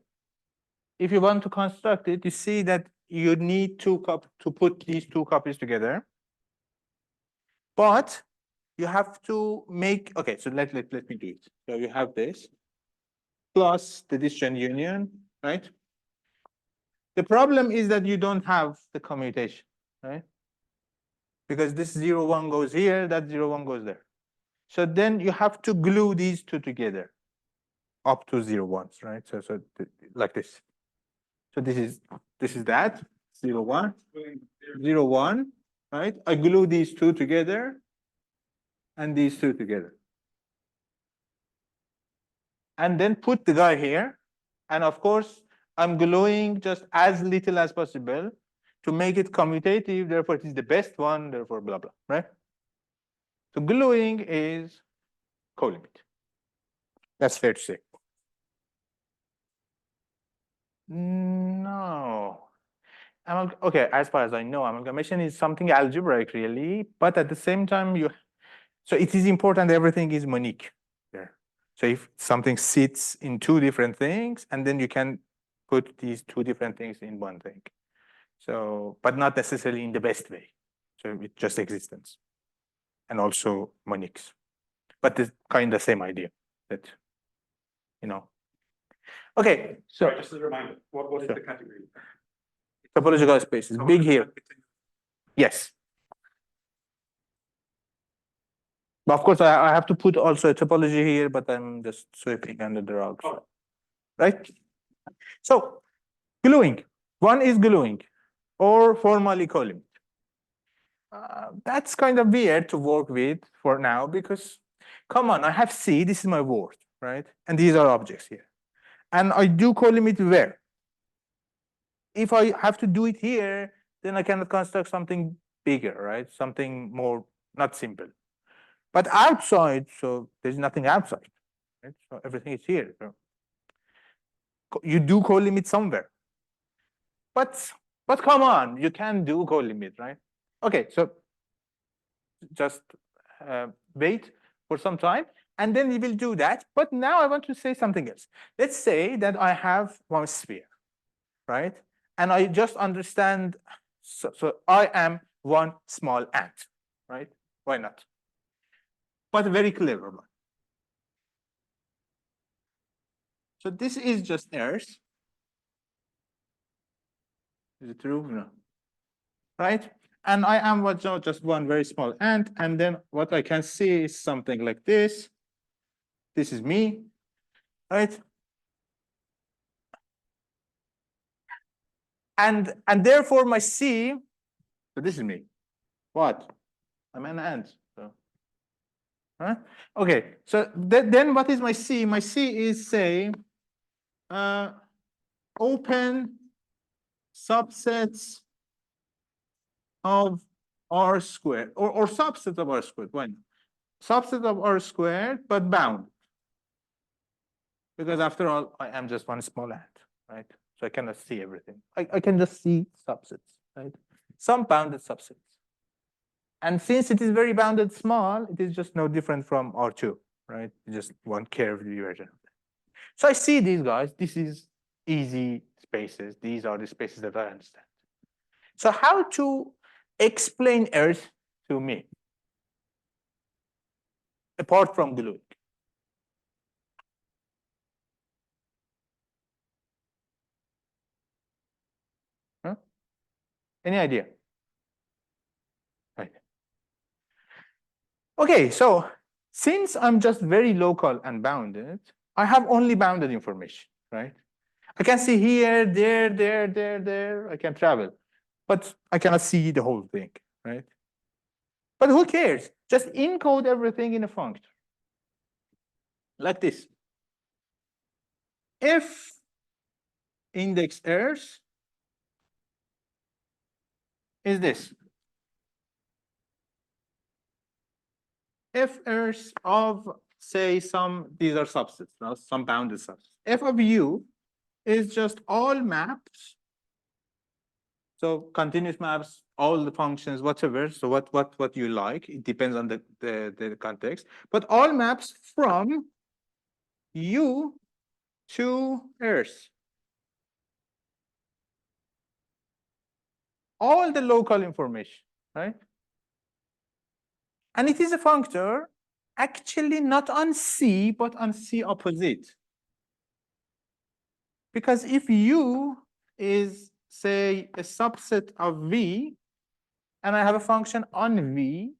If you want to construct it, you see that you need to put these two copies together. But you have to make, okay, so let me do it. So you have this plus the disjunct union, right? The problem is that you don't have the commutation, right? Because this 0, 1 goes here, that 0, 1 goes there. So then you have to glue these two together up to 0, 1s, right? So like this. So this is that 0, 1, 0, 1, right? I glue these two together and these two together. And then put the guy here. And of course, I'm gluing just as little as possible to make it commutative. Therefore, it is the best one. Therefore, blah, blah, right? So gluing is co-limit. That's fair to say. No. Okay, as far as I know, amalgamation is something algebraic, really. But at the same time, so it is important everything is monique there. So if something sits in two different things, and then you can put these two different things in one thing. So, but not necessarily in the best way. So it's just existence. And also moniques. But it's kind of the same idea that, you know. Okay, so Sorry, just as a reminder, what is Sure. the category? topological spaces, big here. Yes. But of course, I have to put also a topology here, but I'm just sweeping under the rug. Right? So, gluing. One is gluing. or formally co-limit. That's kind of weird to work with for now because, come on, I have C, this is my word, right? And these are objects here. And I do co-limit where? If I have to do it here, then I cannot construct something bigger, right? Something more, not simple. But outside, so there's nothing outside, right? So everything is here. So you do co-limit somewhere. But come on, you can do co-limit, right? Okay, so just wait for some time, and then we will do that. But now I want to say something else. Let's say that I have one sphere, right? And I just understand, so I am one small ant, right? Why not? But a very clever one. So this is just Earth. Is it true? No. Right? And I am what just one very small ant, and then what I can see is something like this. This is me, right? And therefore my C, so this is me. What? I'm an ant. So, huh? Okay, so then what is my C? My C is, say, open subsets of R squared, or subset of R squared. When? Subset of R squared, but bound. Because after all, I am just one small ant, right? So I cannot see everything. I can just see subsets, right? Some bounded subsets. And since it is very bounded small, it is just no different from R2, right? Just one curved version of that. So I see these guys. This is easy spaces. These are the spaces that I understand. So how to explain Earth to me, apart from gluing? Huh? Any idea? Right. Okay, so since I'm just very local and bounded, I have only bounded information, right? I can see here, there, I can travel, but I cannot see the whole thing, right? But who cares? Just encode everything in a functor. Like this. If index Earth is this. F Earth of, say, these are subsets, now some bounded subsets. F of U is just all maps. So continuous maps, all the functions, whatever. So what you like, it depends on the context. But all maps from U to Earth. All the local information, right? And it is a functor actually not on C, but on C opposite. Because if U is, say, a subset of V, and I have a function on V,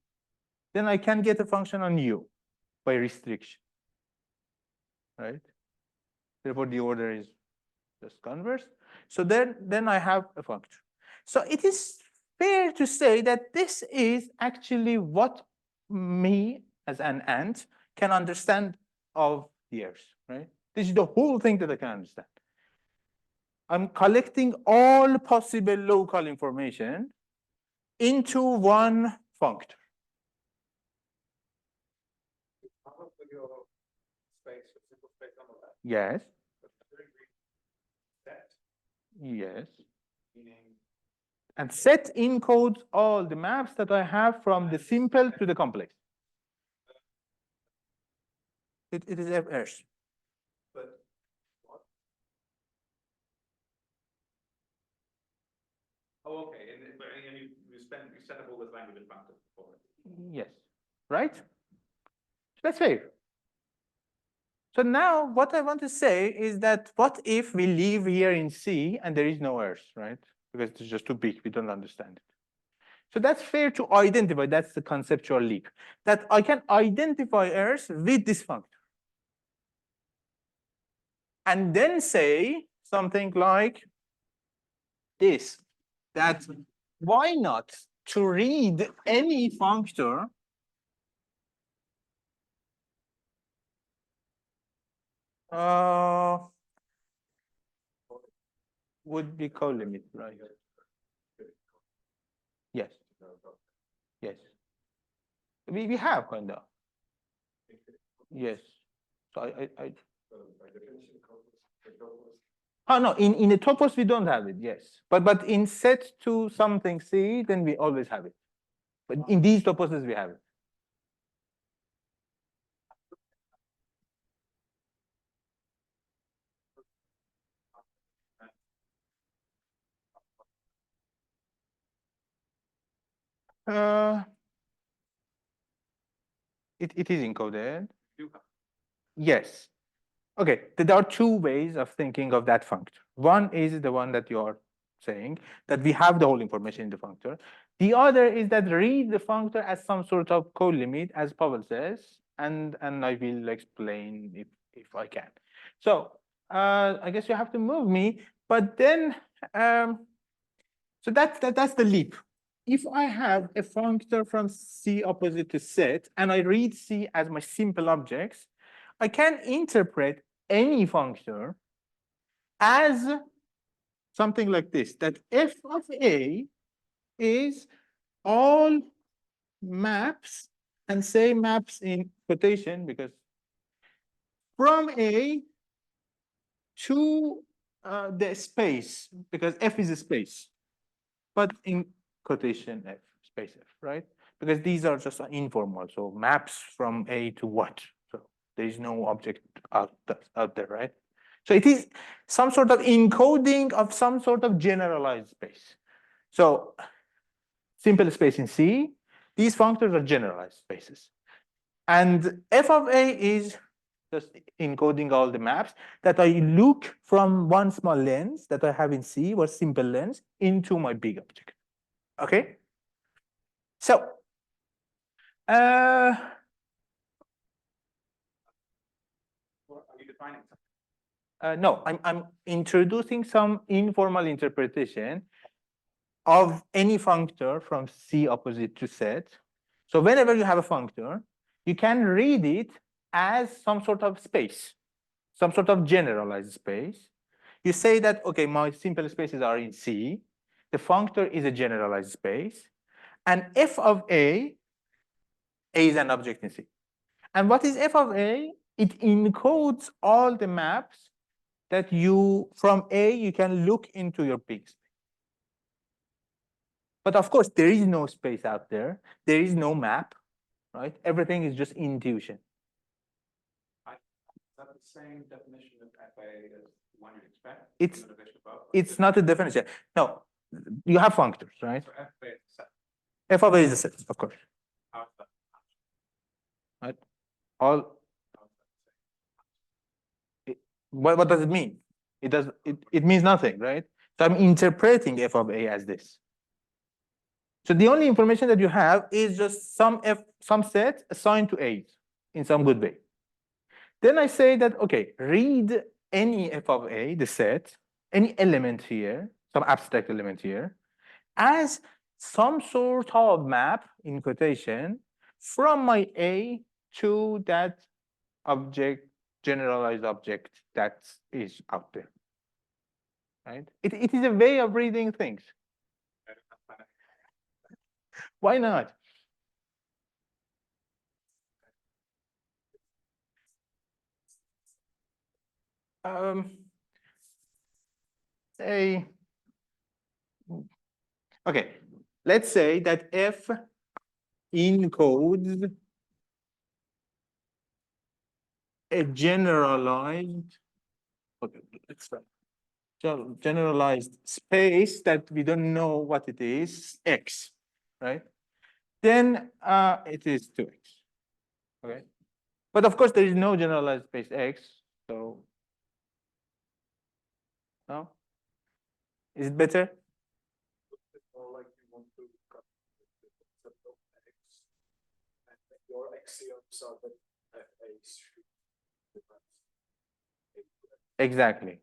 then I can get a function on U by restriction, right? Therefore, the order is just converse. So then I have a functor. So it is fair to say that this is actually what me as an ant can understand of the Earth, right? This is the whole thing that I can understand. I'm collecting all possible local information into one functor. Yes. Yes. And set encodes all the maps that I have from the simple to the complex. It is Earth. Oh, okay, and you set up all this language in functor for it. Yes, right? That's fair. So now what I want to say is that what if we live here in C and there is no Earth, right? Because it's just too big, we don't understand it. So that's fair to identify, that's the conceptual leap, that I can identify Earth with this functor. And then say something like this. that why not to read any functor would be co-limit, right? Yes. Yes. We have kind of. Yes. So oh no, in the topos we don't have it, yes. But in set to something C, then we always have it. But in these toposes we have it. It is encoded. Yes. Okay, there are two ways of thinking of that functor. One is the one that you are saying, that we have the whole information in the functor. The other is that read the functor as some sort of co-limit, as Pavel says, and I will explain if I can. So I guess you have to move me, but then so that's the leap. If I have a functor from C opposite to set, and I read C as my simple objects, I can interpret any functor as something like this, that f of A is all maps, and say maps in quotation, because from A to the space, because F is a space, but in quotation F, space F, right? Because these are just informal, so maps from A to what? So there is no object out there, right? So it is some sort of encoding of some sort of generalized space. So simple space in C, these functors are generalized spaces. And f of A is just encoding all the maps that I look from one small lens that I have in C, or simple lens, into my big object. Okay? So, Are you defining something? no, I'm introducing some informal interpretation of any functor from C opposite to set. So whenever you have a functor, you can read it as some sort of space, some sort of generalized space. You say that, okay, my simple spaces are in C. The functor is a generalized space. And f of A is an object in C. And what is f of A? It encodes all the maps that you, from A, you can look into your big space. But of course, there is no space out there. There is no map, right? Everything is just intuition. Is that the same definition of FA as the one you'd expect? It's not a definition. No, you have functors, right? So FA is a set. F of A is a set, of course. How is that? Right? All. What does it mean? It means nothing, right? So I'm interpreting f of A as this. So the only information that you have is just some set assigned to A in some good way. Then I say that, okay, read any f of A, the set, any element here, some abstract element here, as some sort of map, in quotation, from my A to that object, generalized object that is out there. Right? It is a way of reading things. Why not? Say, okay, let's say that F encodes a generalized, okay, let's try. Generalized space that we don't know what it is, X, right? Then it is 2X, okay? But of course, there is no generalized space X, so no? Is it better? It's more like you want to cut the concept of X, and your axioms are that FAs should be Exactly.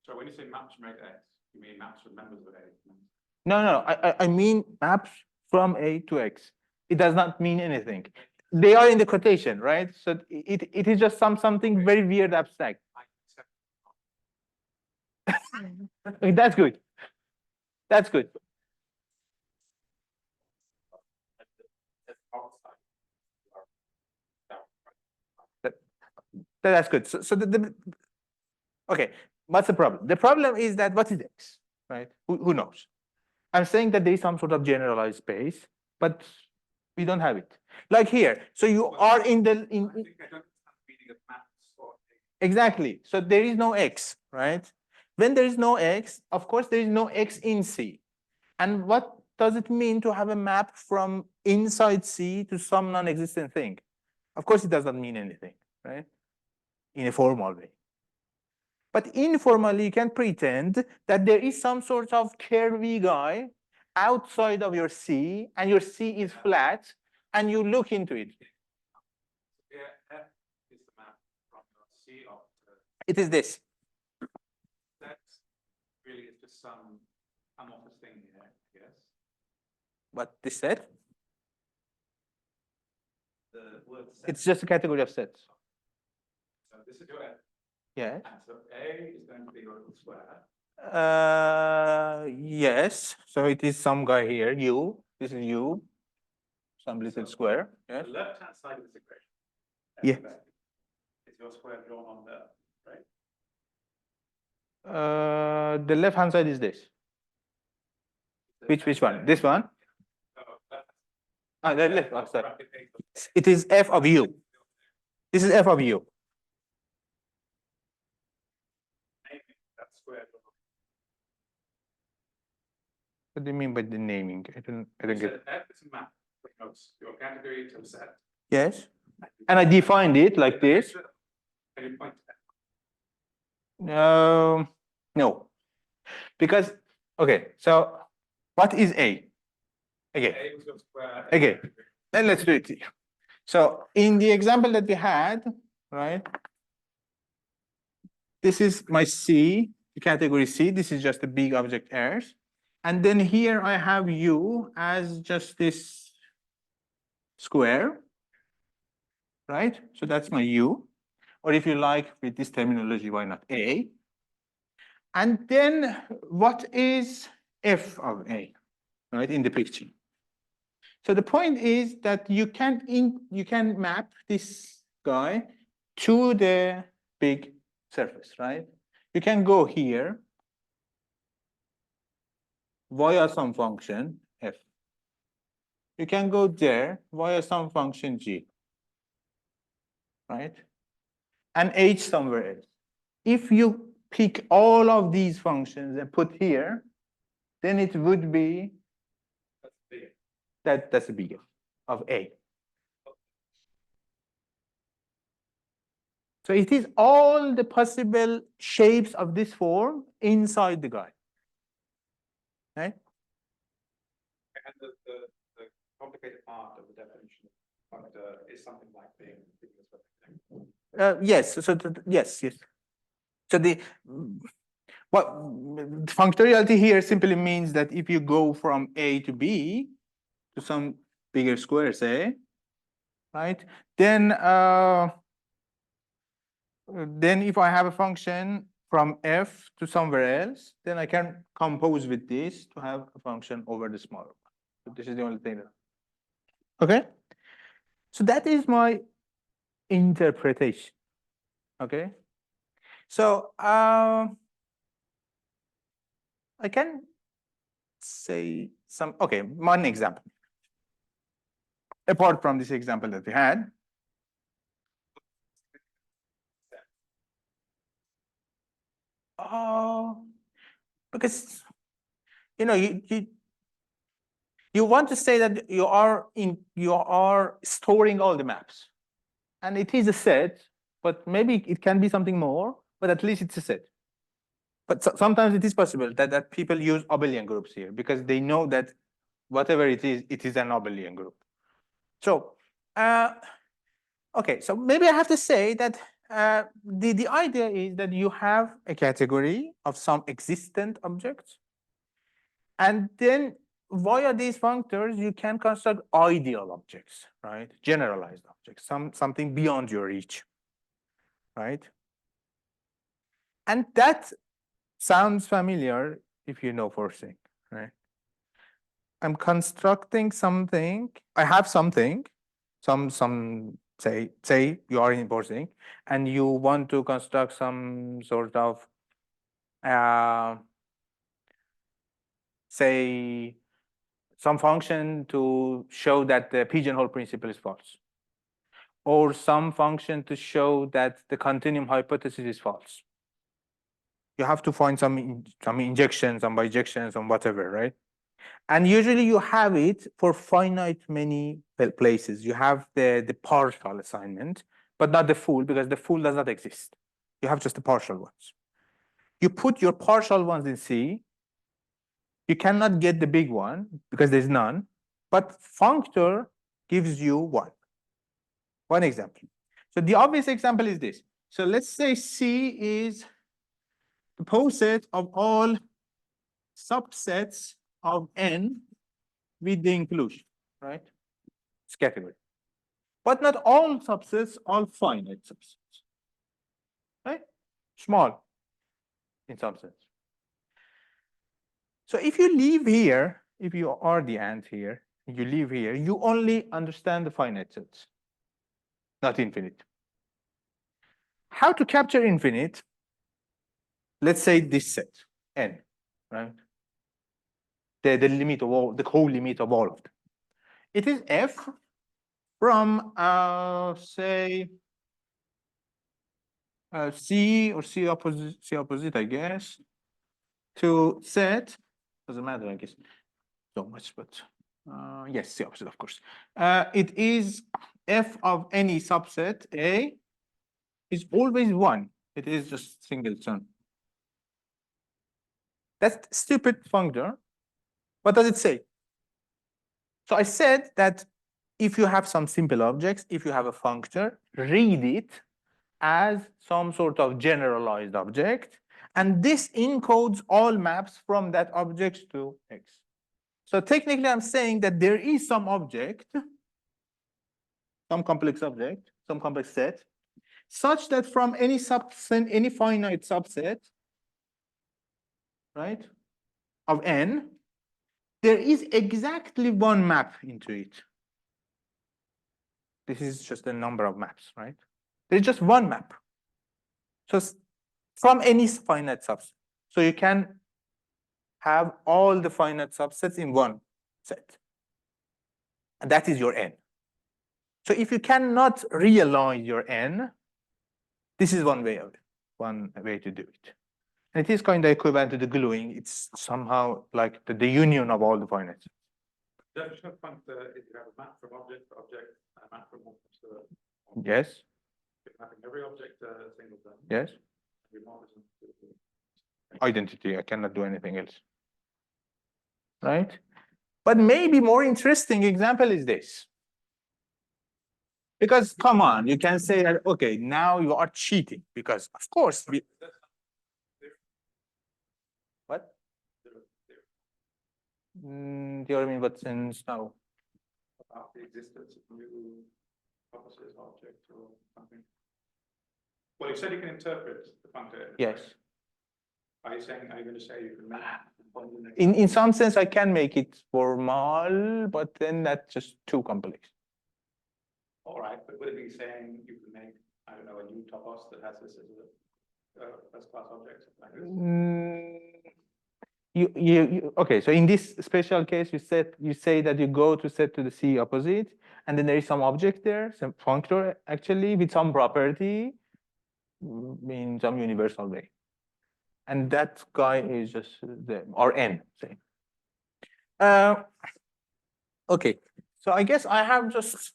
So when you say maps from A to X, you mean maps from members of A? No, I mean maps from A to X. It does not mean anything. They are in the quotation, right? So it is just something very weird abstract. Okay, that's good. That's good. That's good. So okay, what's the problem? The problem is that what is X, right? Who knows? I'm saying that there is some sort of generalized space, but we don't have it. Like here, so you are in the exactly. So there is no X, right? When there is no X, of course there is no X in C. And what does it mean to have a map from inside C to some non-existent thing? Of course, it does not mean anything, right? In a formal way. But informally, you can pretend that there is some sort of curvy guy outside of your C, and your C is flat, and you look into it. Yeah, F is the map from your C of It is this. that really is just some amorphous thing here, yes. What this set? The word set. It's just a category of sets. So this is your F. Yes. And so A is going to be your little square. Yes. So it is some guy here. U. This is U. Some little square. Yes. The left-hand side of this equation. Yeah. Is your square drawn on there, right? The left hand side is this. Which one? This one? The left. Oh, sorry. It is F of U. This is F of U. That square. What do you mean by the naming? I don't get. F is a map. Your category to a set. Yes. And I defined it like this. Can you point to No. Because, okay, so what is A? Again. A was your square. Okay. Then let's do it here. So in the example that we had, right? This is my C, category C. This is just the big object airs. And then here I have U as just this square, right? So that's my U. Or if you like, with this terminology, why not A? And then what is F of A, right, in the picture? So the point is that you can map this guy to the big surface, right? You can go here via some function F. You can go there via some function G, right? And H somewhere else. If you pick all of these functions and put here, then it would be that's the big F of A. So it is all the possible shapes of this form inside the guy. Right? And the complicated part of the definition of functor is something like being Yes. So yes. So the functoriality here simply means that if you go from A to B to some bigger square, say, right, then if I have a function from F to somewhere else, then I can compose with this to have a function over the smaller one. So this is the only thing that. Okay. So that is my interpretation. Okay. So I can say some, okay, one example. Apart from this example that we had. Because you know you want to say that you are storing all the maps, and it is a set, but maybe it can be something more, but at least it's a set. But sometimes it is possible that people use abelian groups here because they know that whatever it is an abelian group. So okay, so maybe I have to say that the idea is that you have a category of some existent objects, And then via these functors, you can construct ideal objects, right? Generalized objects, something beyond your reach, right? And that sounds familiar if you know forcing, right? I'm constructing something. I have something, say you are in forcing, and you want to construct some sort of say some function to show that the pigeonhole principle is false, or some function to show that the continuum hypothesis is false. You have to find some injections, some bijections, some whatever, right? And usually you have it for finite many places. You have the partial assignment, but not the full, because the full does not exist. You have just the partial ones. You put your partial ones in C. You cannot get the big one because there's none, but functor gives you one. One example. So the obvious example is this. So let's say C is the poset of all subsets of N with the inclusion, right? It's category. But not all subsets, all finite subsets, right? Small in some sense. So if you leave here, if you are the ant here, you leave here, you only understand the finite sets, not infinite. How to capture infinite? Let's say this set, N, right? The limit of all, the whole limit of all of them. It is F from, say, C or C opposite, I guess, to set, doesn't matter, I guess, so much, but yes, C opposite, of course. It is F of any subset A is always one. It is just singleton. That's stupid functor. What does it say? So I said that if you have some simple objects, if you have a functor, read it as some sort of generalized object, and this encodes all maps from that object to X. So technically, I'm saying that there is some object, some complex object, some complex set, such that from any subset, any finite subset, right, of N, there is exactly one map into it. This is just a number of maps, right? There's just one map. So from any finite subset. So you can have all the finite subsets in one set. And that is your N. So if you cannot realize your N, this is one way of it, one way to do it. And it is kind of equivalent to the gluing. It's somehow like the union of all the finites. Definition of functor is you have a map from object to object and a map from object to Yes. You're mapping every object singleton. Yes. Every morphism to Identity. I cannot do anything else. Right? But maybe more interesting example is this. Because come on, you can say that, okay, now you are cheating because of course we. What? Theorem in what sense now? about the existence of new hypothesis object or something. Well, you said you can interpret the functor. Yes. Are you saying, are you going to say you can make In some sense, I can make it formal, but then that's just too complex. All right, but would it be saying you can make, I don't know, a new topos that has this as a first class object? Like this? Okay, so in this special case, you say that you go to set to the C opposite, and then there is some object there, some functor actually with some property in some universal way. And that guy is just the or N, say. Okay, so I guess I have just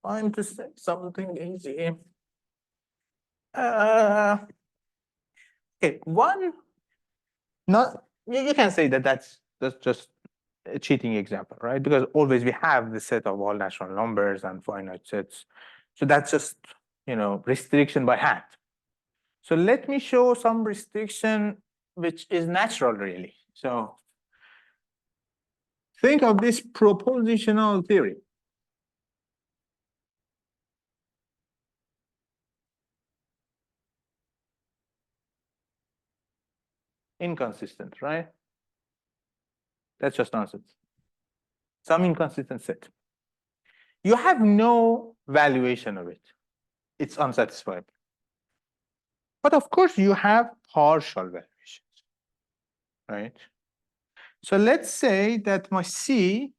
time to say something easy. Okay, one. Not you can say that that's just a cheating example, right? Because always we have the set of all natural numbers and finite sets, so that's just restriction by hand. So let me show some restriction which is natural really. So think of this propositional theory. Inconsistent, right? That's just nonsense. Some inconsistent set. You have no valuation of it. It's unsatisfied. But of course, you have partial valuations, right? So let's say that my C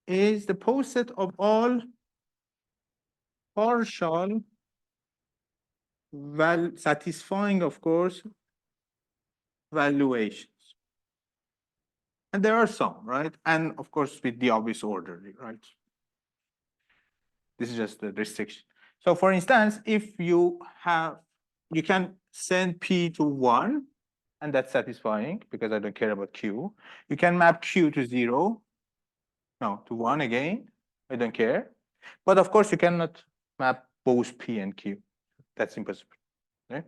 is the poset of all partial satisfying, of course, valuations. And there are some, right? And of course, with the obvious order, right? This is just the restriction. So for instance, if you can send P to 1, and that's satisfying because I don't care about Q. You can map Q to 0, no, to 1 again. I don't care. But of course, you cannot map both P and Q. That's impossible, right?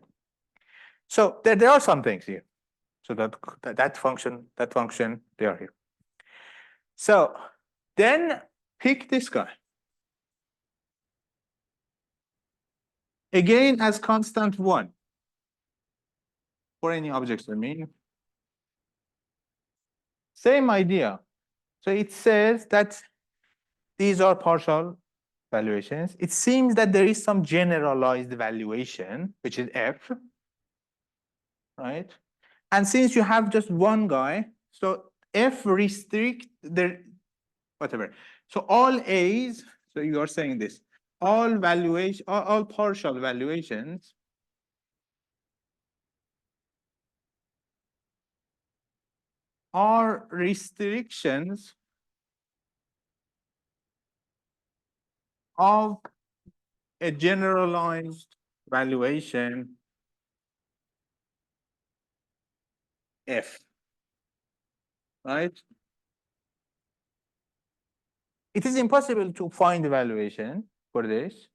So there are some things here. So that function, they are here. So then pick this guy. Again, as constant 1 for any objects, I mean. Same idea. So it says that these are partial valuations. It seems that there is some generalized valuation, which is F, right? And since you have just one guy, so F restrict the whatever. So all A's, so you are saying this, all partial valuations are restrictions of a generalized valuation F, right? It is impossible to find the valuation for this,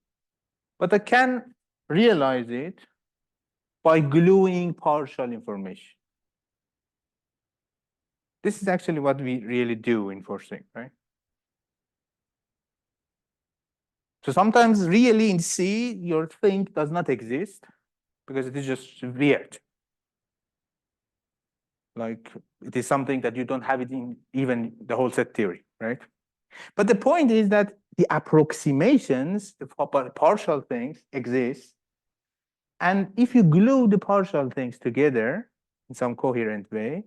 but I can realize it by gluing partial information. This is actually what we really do in forcing, right? So sometimes really in C, your thing does not exist because it is just weird. Like it is something that you don't have it in even the whole set theory, right? But the point is that the approximations, the partial things exist. And if you glue the partial things together in some coherent way,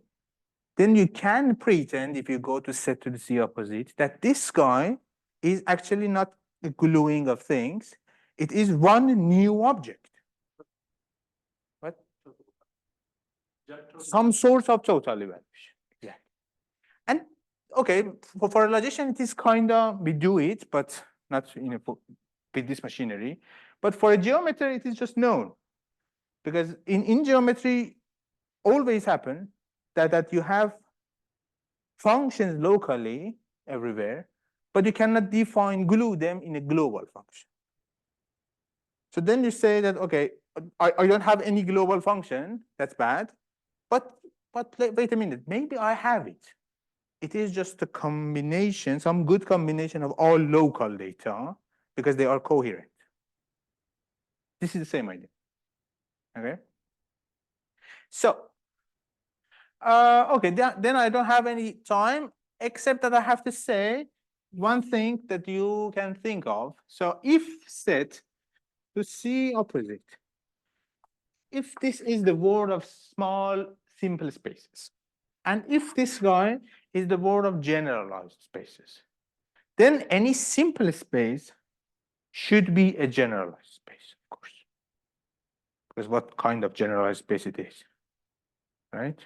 then you can pretend, if you go to set to the C opposite, that this guy is actually not a gluing of things. It is one new object. What? Some source of total evaluation. Exactly. And okay, for a logician, it is kind of, we do it, but not with this machinery. But for a geometry, it is just known. Because in geometry, always happen that you have functions locally everywhere, but you cannot glue them in a global function. So then you say that, okay, I don't have any global function, that's bad, but wait a minute, maybe I have it. It is just a combination, some good combination of all local data because they are coherent. This is the same idea, okay? So, okay, then I don't have any time, except that I have to say one thing that you can think of. So if set to C opposite, if this is the world of small, simple spaces, and if this guy is the world of generalized spaces, then any simple space should be a generalized space, of course. Because what kind of generalized space it is, right?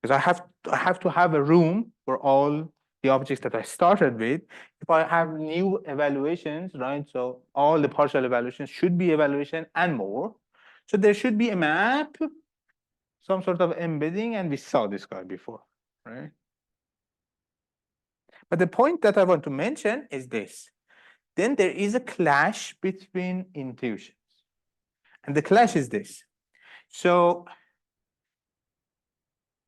Because I have to have a room for all the objects that I started with. If I have new evaluations, right? So all the partial evaluations should be evaluation and more. So there should be a map, some sort of embedding, and we saw this guy before, right? But the point that I want to mention is this. Then there is a clash between intuitions. And the clash is this. So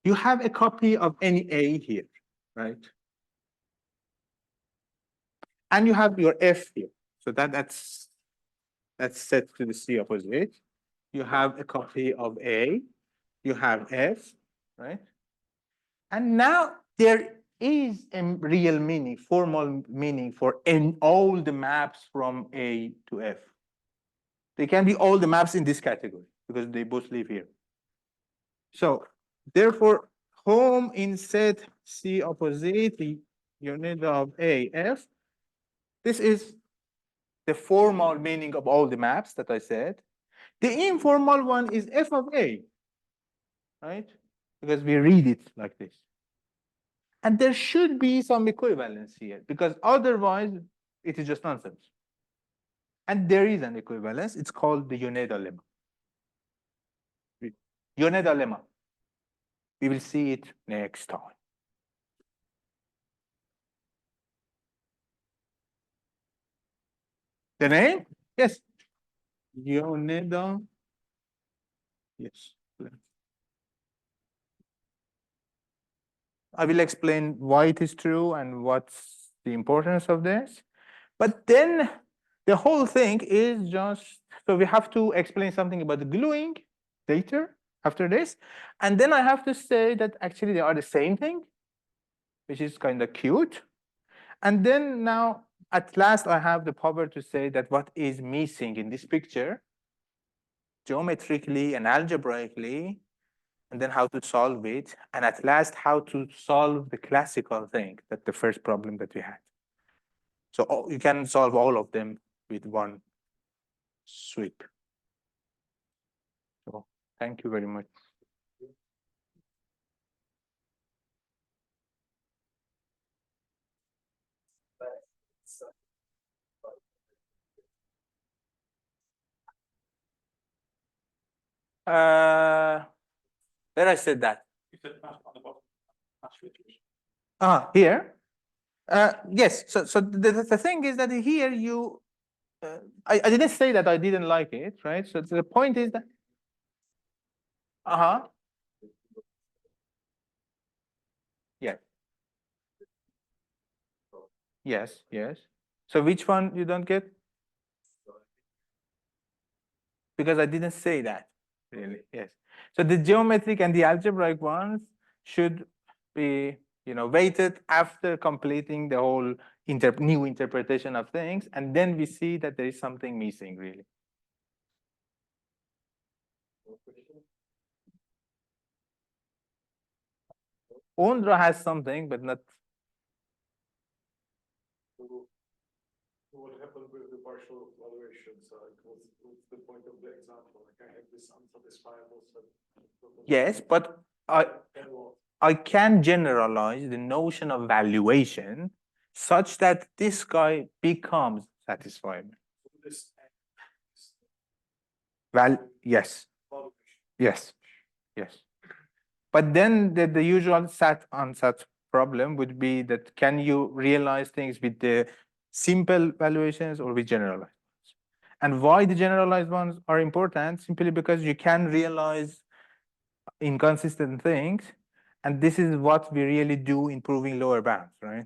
you have a copy of any A here. right? And you have your F here. So that's set to the C opposite. You have a copy of A, you have F, right? And now there is a real meaning, formal meaning for all the maps from A to F. They can be all the maps in this category because they both live here. So therefore, home in set C opposite the unit of A, F. This is the formal meaning of all the maps that I said. The informal one is F of A, right? Because we read it like this. And there should be some equivalence here because otherwise it is just nonsense. And there is an equivalence. It's called the Yoneda lemma. Yoneda lemma. We will see it next time. The name? Yes. Yoneda. Yes. I will explain why it is true and what's the importance of this. But then the whole thing is just, so we have to explain something about the gluing later after this. And then I have to say that actually they are the same thing, which is kind of cute. And then now, at last, I have the power to say that what is missing in this picture, geometrically and algebraically, and then how to solve it, and at last, how to solve the classical thing, that the first problem that we had. So you can solve all of them with one sweep. So thank you very much. Where I said that? You said on the bottom. Here. Yes. So the thing is that here you, I didn't say that I didn't like it, right? So the point is that. Yeah. Yes. Yes. So which one you don't get? Because I didn't say that, really. Yes. So the geometric and the algebraic ones should be, weighted after completing the whole new interpretation of things, and then we see that there is something missing, really. Ondra has something, but not. What happened with the partial evaluations? What's the point of the example? Like I have this unsatisfiable set. Yes, but I can generalize the notion of valuation such that this guy becomes satisfiable. Yes. Yes. Yes. But then the usual sat problem would be that can you realize things with the simple valuations or with generalized ones? And why the generalized ones are important? Simply because you can realize inconsistent things, and this is what we really do in proving lower bounds, right?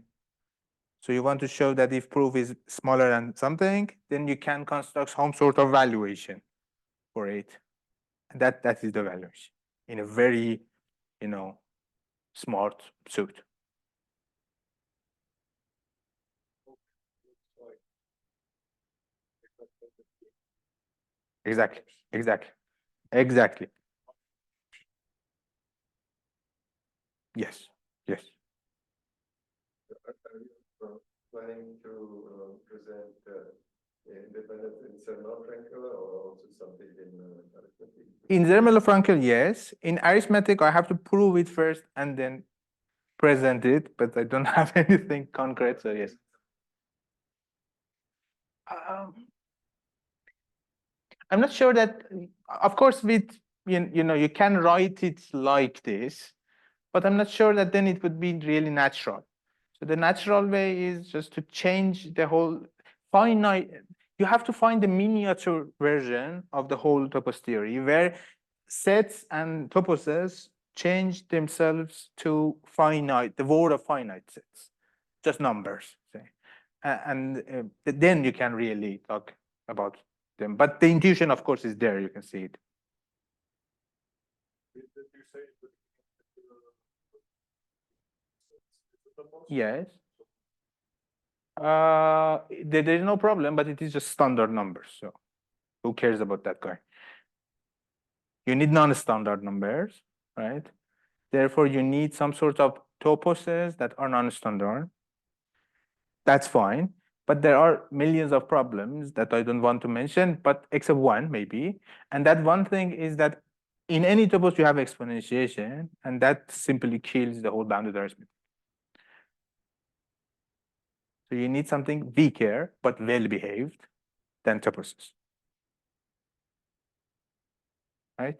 So you want to show that if proof is smaller than something, then you can construct some sort of valuation for it. And that is the valuation in a very, smart suit. Exactly. Yes. Planning to present independence in Zermelo-Fraenkel or also something in arithmetic? In Zermelo-Fraenkel, yes. In arithmetic, I have to prove it first and then present it, but I don't have anything concrete, so yes. I'm not sure that, of course, with you can write it like this, but I'm not sure that then it would be really natural. So the natural way is just to change the whole finite. You have to find the miniature version of the whole topos theory where sets and toposes change themselves to finite, the word of finite sets, just numbers, say. Then you can really talk about them. But the intuition, of course, is there. You can see it. Did you say that Yes. There is no problem, but it is just standard numbers. So who cares about that guy? You need non-standard numbers, right? Therefore, you need some sort of toposes that are non-standard. That's fine. But there are millions of problems that I don't want to mention, but except one maybe. And that one thing is that in any topos you have exponentiation, and that simply kills the whole bounded arithmetic. So you need something weaker but well behaved than toposes. Right?